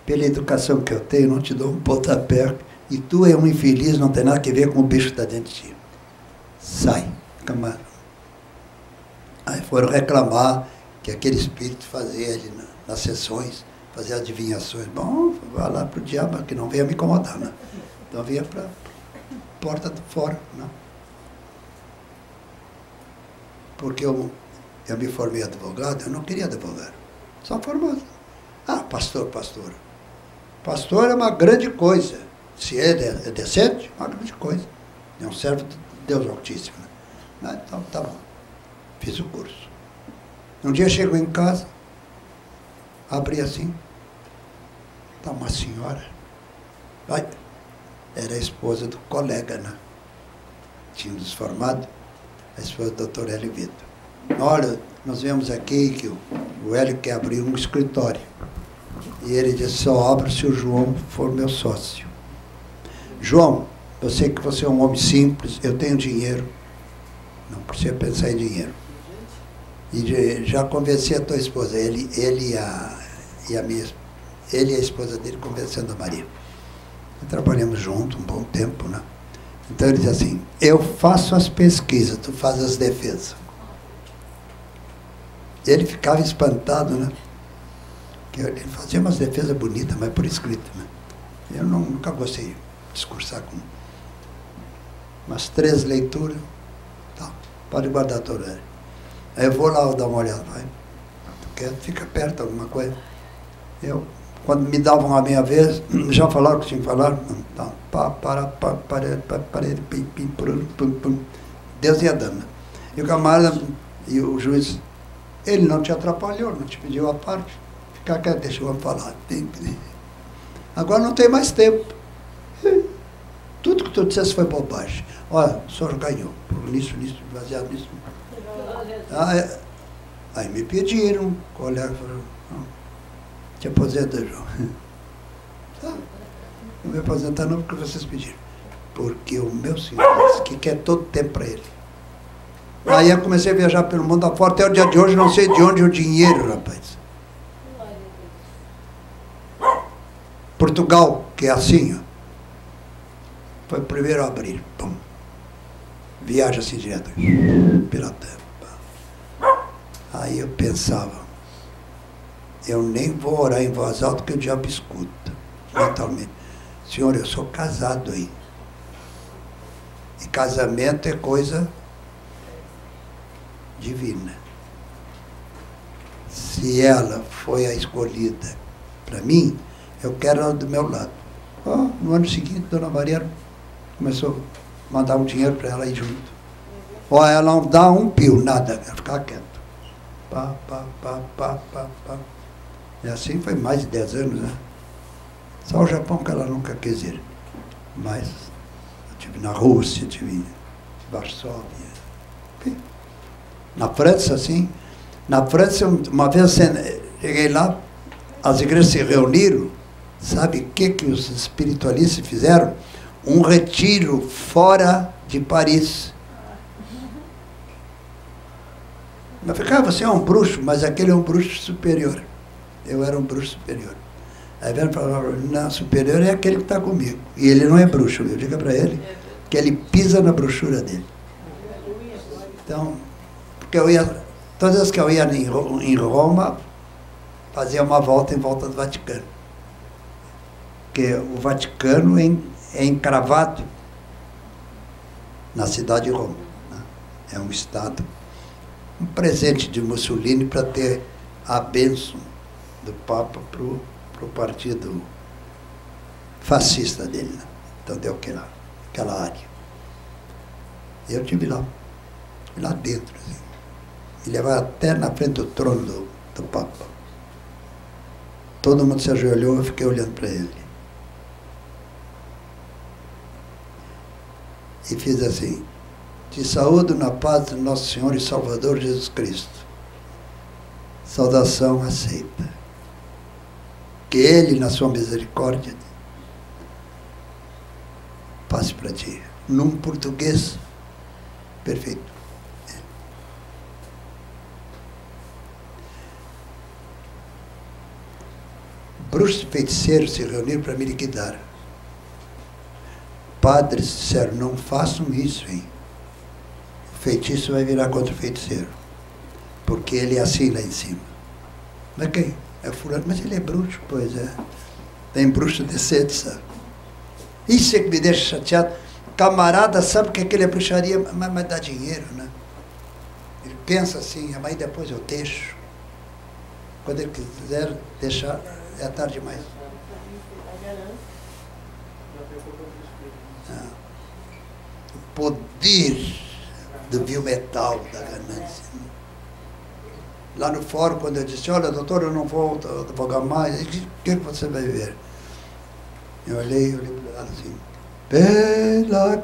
Pela educação que eu tenho, não te dou um pontapé, e tu é um infeliz, não tem nada a ver com o bicho que está dentro de ti. Sai, camarada. Aí foram reclamar que aquele espírito fazia ali nas sessões, fazia adivinhações. Bom, vai lá para o diabo, que não venha me incomodar, né? Então vinha para a porta do fora, né? Porque eu me formei advogado, eu não queria advogado. Só formado. Pastor. Pastor é uma grande coisa. Se ele é decente, é uma grande coisa. É um servo de Deus Altíssimo. Né? Então, tá bom. Fiz o curso. Um dia chego em casa, abri assim, tá uma senhora. Era a esposa do colega, né? Tínhamos formado, a esposa do doutor Hélio Vitor. Olha, nós vemos aqui que o Hélio quer abrir um escritório. E ele disse, só abro se o João for meu sócio. João, eu sei que você é um homem simples, eu tenho dinheiro. Não precisa pensar em dinheiro. E já convenci a tua esposa, ele e a esposa dele convencendo a Maria. E trabalhamos juntos um bom tempo, né? Então ele diz assim, eu faço as pesquisas, tu faz as defesas. Ele ficava espantado, né? Que ele fazia umas defesas bonitas, mas por escrito, né? Eu nunca gostei de discursar com umas 3 leituras. Tá, pode guardar todo ele. Aí eu vou lá dar uma olhada, vai. Tu quer? Fica perto alguma coisa. Quando me davam a minha vez, já falaram o que tinha que falar? Tá, Deus ia dando. E o camarada e o juiz, ele não te atrapalhou, não te pediu a parte. Fica quieto, deixa eu falar. Agora não tem mais tempo. Tudo que tu dissesse foi bobagem. Olha, o senhor ganhou. Nisso, baseado nisso. Aí me pediram, o colega falou, te aposenta, João. Tá, não me aposentar não porque vocês pediram. Porque o meu senhor disse que quer todo tempo para ele. Aí eu comecei a viajar pelo mundo afora, até o dia de hoje não sei de onde o dinheiro, rapaz. Portugal, que é assim, ó, foi o primeiro a abrir. Pum. Viaja assim direto, pela terra. Aí eu pensava, eu nem vou orar em voz alta que o diabo escuta, mentalmente. Senhor, eu sou casado aí. E casamento é coisa divina. Se ela foi a escolhida para mim, eu quero ela do meu lado. No ano seguinte, Dona Maria começou a mandar um dinheiro para ela ir junto. Ela não dá um pio, nada, ela ficar quieta. Pá. E assim foi mais de 10 anos, né? Só o Japão que ela nunca quis ir. Mas eu tive na Rússia, tive em Varsóvia. Na França, assim. Na França, uma vez cheguei lá, as igrejas se reuniram. Sabe o que os espiritualistas fizeram? Um retiro fora de Paris. Eu falei, você é um bruxo, mas aquele é um bruxo superior. Eu era um bruxo superior. Aí vieram falar, não, superior é aquele que está comigo. E ele não é bruxo, eu digo para ele que ele pisa na brochura dele. Então, porque eu ia Todas as vezes que eu ia em Roma, fazia uma volta em volta do Vaticano. Porque o Vaticano é encravado na cidade de Roma, né? É um estado, um presente de Mussolini para ter a bênção do Papa para o partido fascista dele, né? Então deu aquela área. Eu estive lá dentro, assim. Me levaram até na frente do trono do Papa. Todo mundo se ajoelhou, eu fiquei olhando para ele. E fiz assim: te saúdo na paz do nosso Senhor e Salvador Jesus Cristo. Saudação aceita. Que Ele, na sua misericórdia, passe para ti. Num português perfeito. Bruxos e feiticeiros se reuniram para me liquidar. Padres disseram: não façam isso, hein? O feitiço vai virar contra o feiticeiro. Porque ele é assim lá em cima. Mas quem? É fulano. Mas ele é bruxo, pois é. Tem bruxo decente, sabe? Isso é que me deixa chateado. Camarada sabe que aquilo é bruxaria, mas dá dinheiro, né? Ele pensa assim: mas depois eu deixo. Quando ele quiser deixar, é tarde demais. O poder do biometal, da ganância. Lá no fórum, quando eu disse: olha, doutor, eu não vou advogar mais, o que você vai ver? Eu olhei para ela assim: pela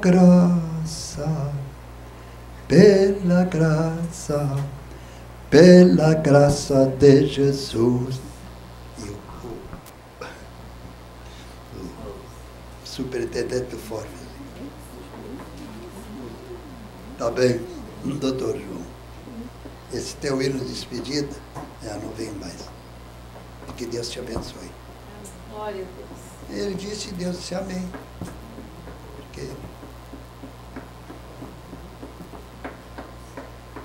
graça de Jesus. E o superintendente do fórum: tá bem, doutor João, esse teu hino de despedida, não vem mais. Que Deus te abençoe. Glória a Deus. Ele disse, Deus disse amém. Porque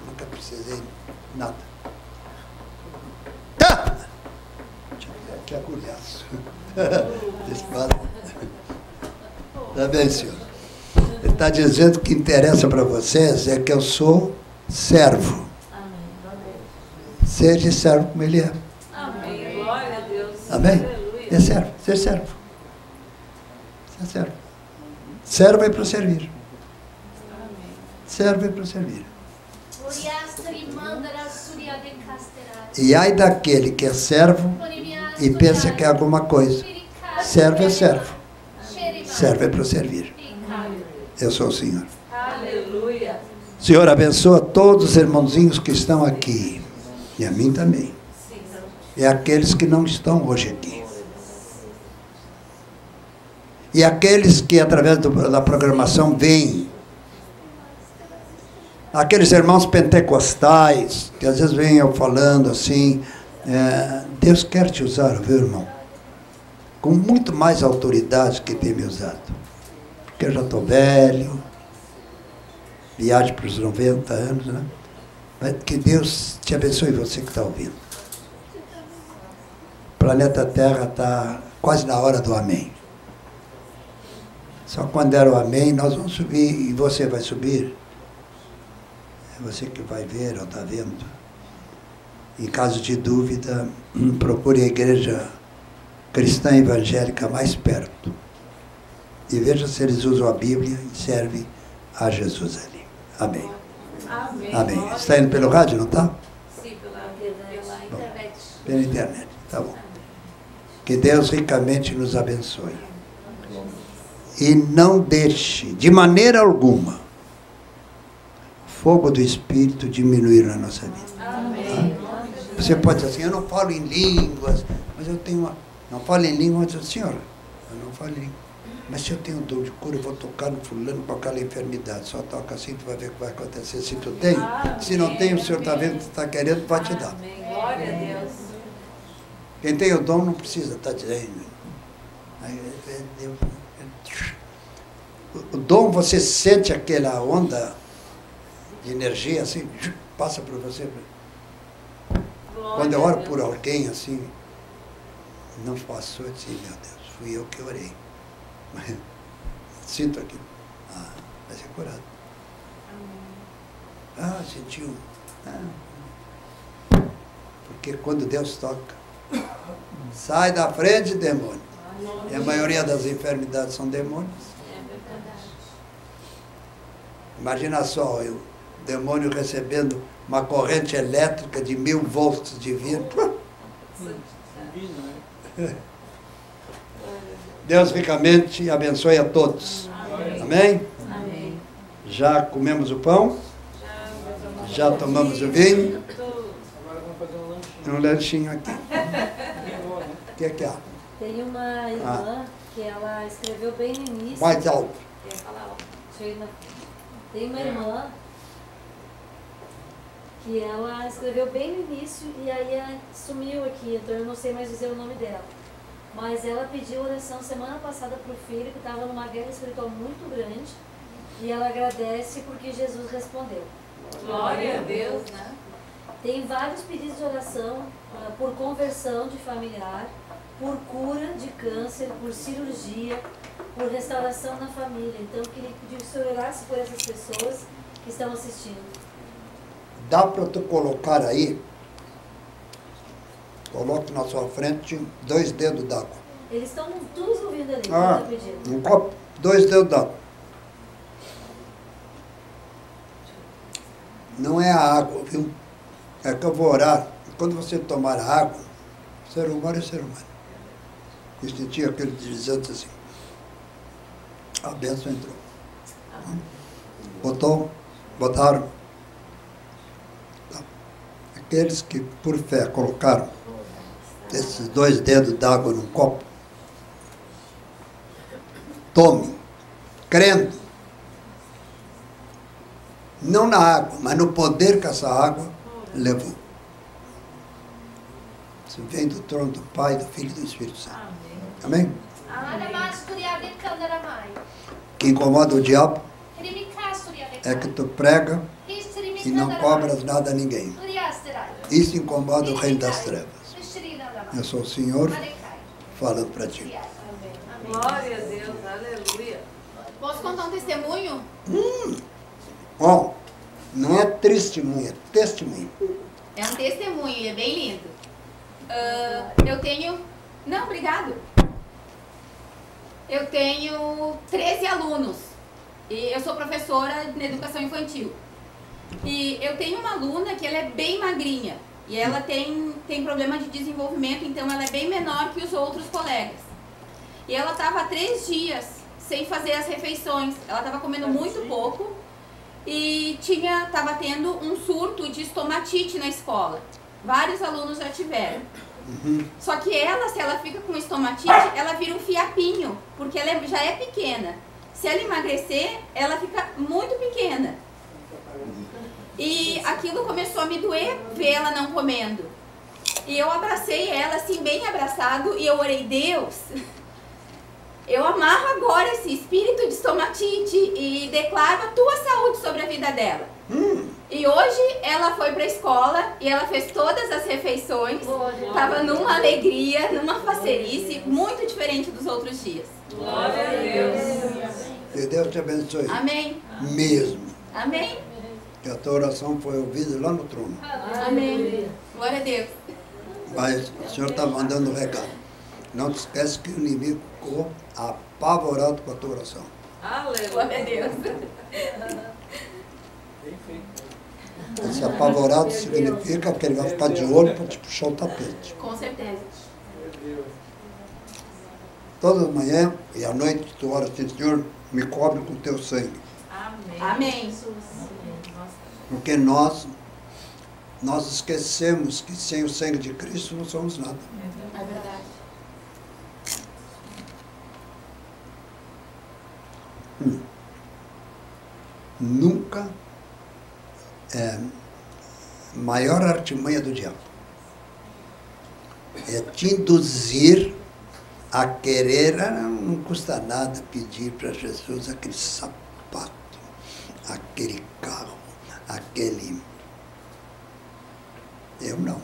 nunca precisei nada. Tá! Que agulhaço. Tá bem, senhor? Ele está dizendo que interessa para vocês é que eu sou servo. Seja servo como ele é. Amém. Glória a Deus. Amém? É servo. Ser servo. Ser servo. Servo é para servir. Servo é para servir. E ai daquele que é servo e pensa que é alguma coisa. Servo é servo. Servo é para servir. Eu sou o Senhor. Aleluia. Senhor, abençoa todos os irmãozinhos que estão aqui. E a mim também. E aqueles que não estão hoje aqui. E aqueles que, através da programação, vêm. Aqueles irmãos pentecostais, que às vezes vêm eu falando assim, Deus quer te usar, viu, irmão? Com muito mais autoridade que tem me usado. Porque eu já estou velho, viagem para os 90 anos, né? Mas que Deus te abençoe, você que está ouvindo. O planeta Terra está quase na hora do amém. Só quando der o amém, nós vamos subir e você vai subir. É você que vai ver ou está vendo. Em caso de dúvida, procure a igreja cristã evangélica mais perto. E veja se eles usam a Bíblia e servem a Jesus ali. Amém. Amém. Amém. Está indo pelo rádio, não está? Sim, pela internet. Pela internet, tá bom. Que Deus ricamente nos abençoe. E não deixe, de maneira alguma, o fogo do Espírito diminuir na nossa vida. Amém. Você pode dizer assim: eu não falo em línguas, mas eu tenho uma... Não falo em línguas, mas senhor, eu não falo em línguas. Mas se eu tenho dor de cura, eu vou tocar no fulano com aquela enfermidade. Só toca assim, tu vai ver o que vai acontecer. Se tu tem, se não tem, o Senhor está vendo que tu está querendo, vai te dar. Amém. Glória a Deus. Quem tem o dom não precisa estar dizendo. O dom, você sente aquela onda de energia assim, passa para você. Quando eu oro por alguém assim, não passou, eu disse, meu Deus, fui eu que orei. Mas sinto aqui, vai ser curado. Sentiu. Porque quando Deus toca, sai da frente, demônio. E a maioria das enfermidades são demônios. Imagina só, o demônio recebendo uma corrente elétrica de 1000 volts divino. Deus ricamente e abençoe a todos. Amém? Amém. Já comemos o pão? Já tomamos o vinho? Agora vamos fazer um lanchinho. Um lanchinho aqui. O que é que há? Tem uma irmã que ela escreveu bem no início. Mais alto. Deixa eu ir na... Tem uma irmã que ela escreveu bem no início e aí sumiu aqui, então eu não sei mais dizer o nome dela. Mas ela pediu oração semana passada para o filho que estava numa guerra espiritual muito grande e ela agradece porque Jesus respondeu. Glória a Deus, né? Tem vários pedidos de oração por conversão de familiar, por cura de câncer, por cirurgia, por restauração na família. Então, eu queria pedir que o senhor orasse por essas pessoas que estão assistindo. Dá para tu colocar aí, coloque na sua frente 2 dedos d'água. Eles estão todos ouvindo ali, tá pedindo. Um copo, 2 dedos d'água. Não é a água, viu? É que eu vou orar. Quando você tomar a água, ser humano é ser humano. Eu senti aquele dizendo assim, a bênção entrou. Botaram. Tá. Aqueles que por fé colocaram esses 2 dedos d'água num copo, tome, crendo, não na água, mas no poder que essa água levou. Isso vem do trono do Pai, do Filho e do Espírito Santo. Amém? Que incomoda o diabo é que tu prega e não cobras nada a ninguém. Isso incomoda o reino das trevas. Eu sou o Senhor falando para ti. Glória a Deus, aleluia. Posso contar um testemunho? Ó, não é testemunho, é testemunho. É um testemunho, é bem lindo. Eu tenho... Não, obrigado. Eu tenho 13 alunos. E eu sou professora na educação infantil. E eu tenho uma aluna que ela é bem magrinha. E ela tem problema de desenvolvimento, então ela é bem menor que os outros colegas. E ela estava há 3 dias sem fazer as refeições. Ela estava comendo muito pouco. E estava tendo um surto de estomatite na escola. Vários alunos já tiveram. Só que ela, se ela fica com estomatite, ela vira um fiapinho, porque ela já é pequena. Se ela emagrecer, ela fica muito pequena. E aquilo começou a me doer, ver ela não comendo. E eu abracei ela, assim, bem abraçado, e eu orei, Deus, eu amarro agora esse espírito de estomatite e declaro a tua saúde sobre a vida dela. E hoje ela foi para a escola e ela fez todas as refeições, estava numa alegria, numa facerice, muito diferente dos outros dias. Glória a Deus. Que Deus te abençoe. Amém. Mesmo. Amém. Que a tua oração foi ouvida lá no trono. Amém. Glória a Deus. Mas o Senhor está mandando um recado. Não te esquece que o inimigo ficou apavorado com a tua oração. Aleluia. Glória a Deus. Bem feito. Esse apavorado significa que ele vai ficar de olho para te puxar o tapete. Com certeza. Meu Deus. Toda manhã e à noite tu ora assim, Senhor, me cobre com o teu sangue. Amém. Amém. Porque nós esquecemos que sem o sangue de Cristo não somos nada. É verdade. Nunca é maior artimanha do diabo. É te induzir a querer, não custa nada pedir para Jesus aquele sapato, aquele carro, aquele... Eu não.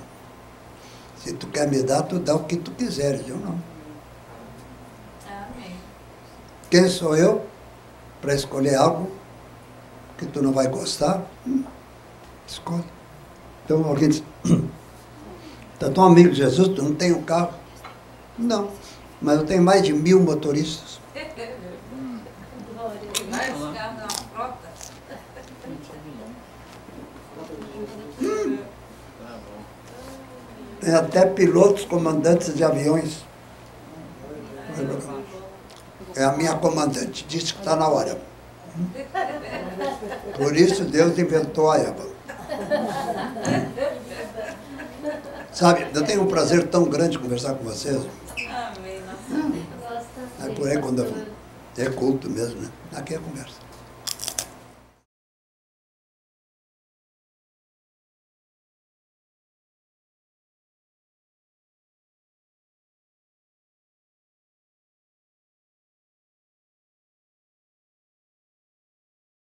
Se tu quer me dar, tu dá o que tu quiseres, eu não. Amém. Quem sou eu para escolher algo que tu não vai gostar? Escolhe. Então alguém diz, tá tão amigo de Jesus, tu não tem um carro? Não, mas eu tenho mais de 1000 motoristas. Vários carros na frota. Tem até pilotos, comandantes de aviões. É a minha comandante, disse que está na hora. Por isso Deus inventou a Eva. Sabe, eu tenho um prazer tão grande de conversar com vocês. Amém. É por aí quando é culto mesmo, né? Aqui é conversa.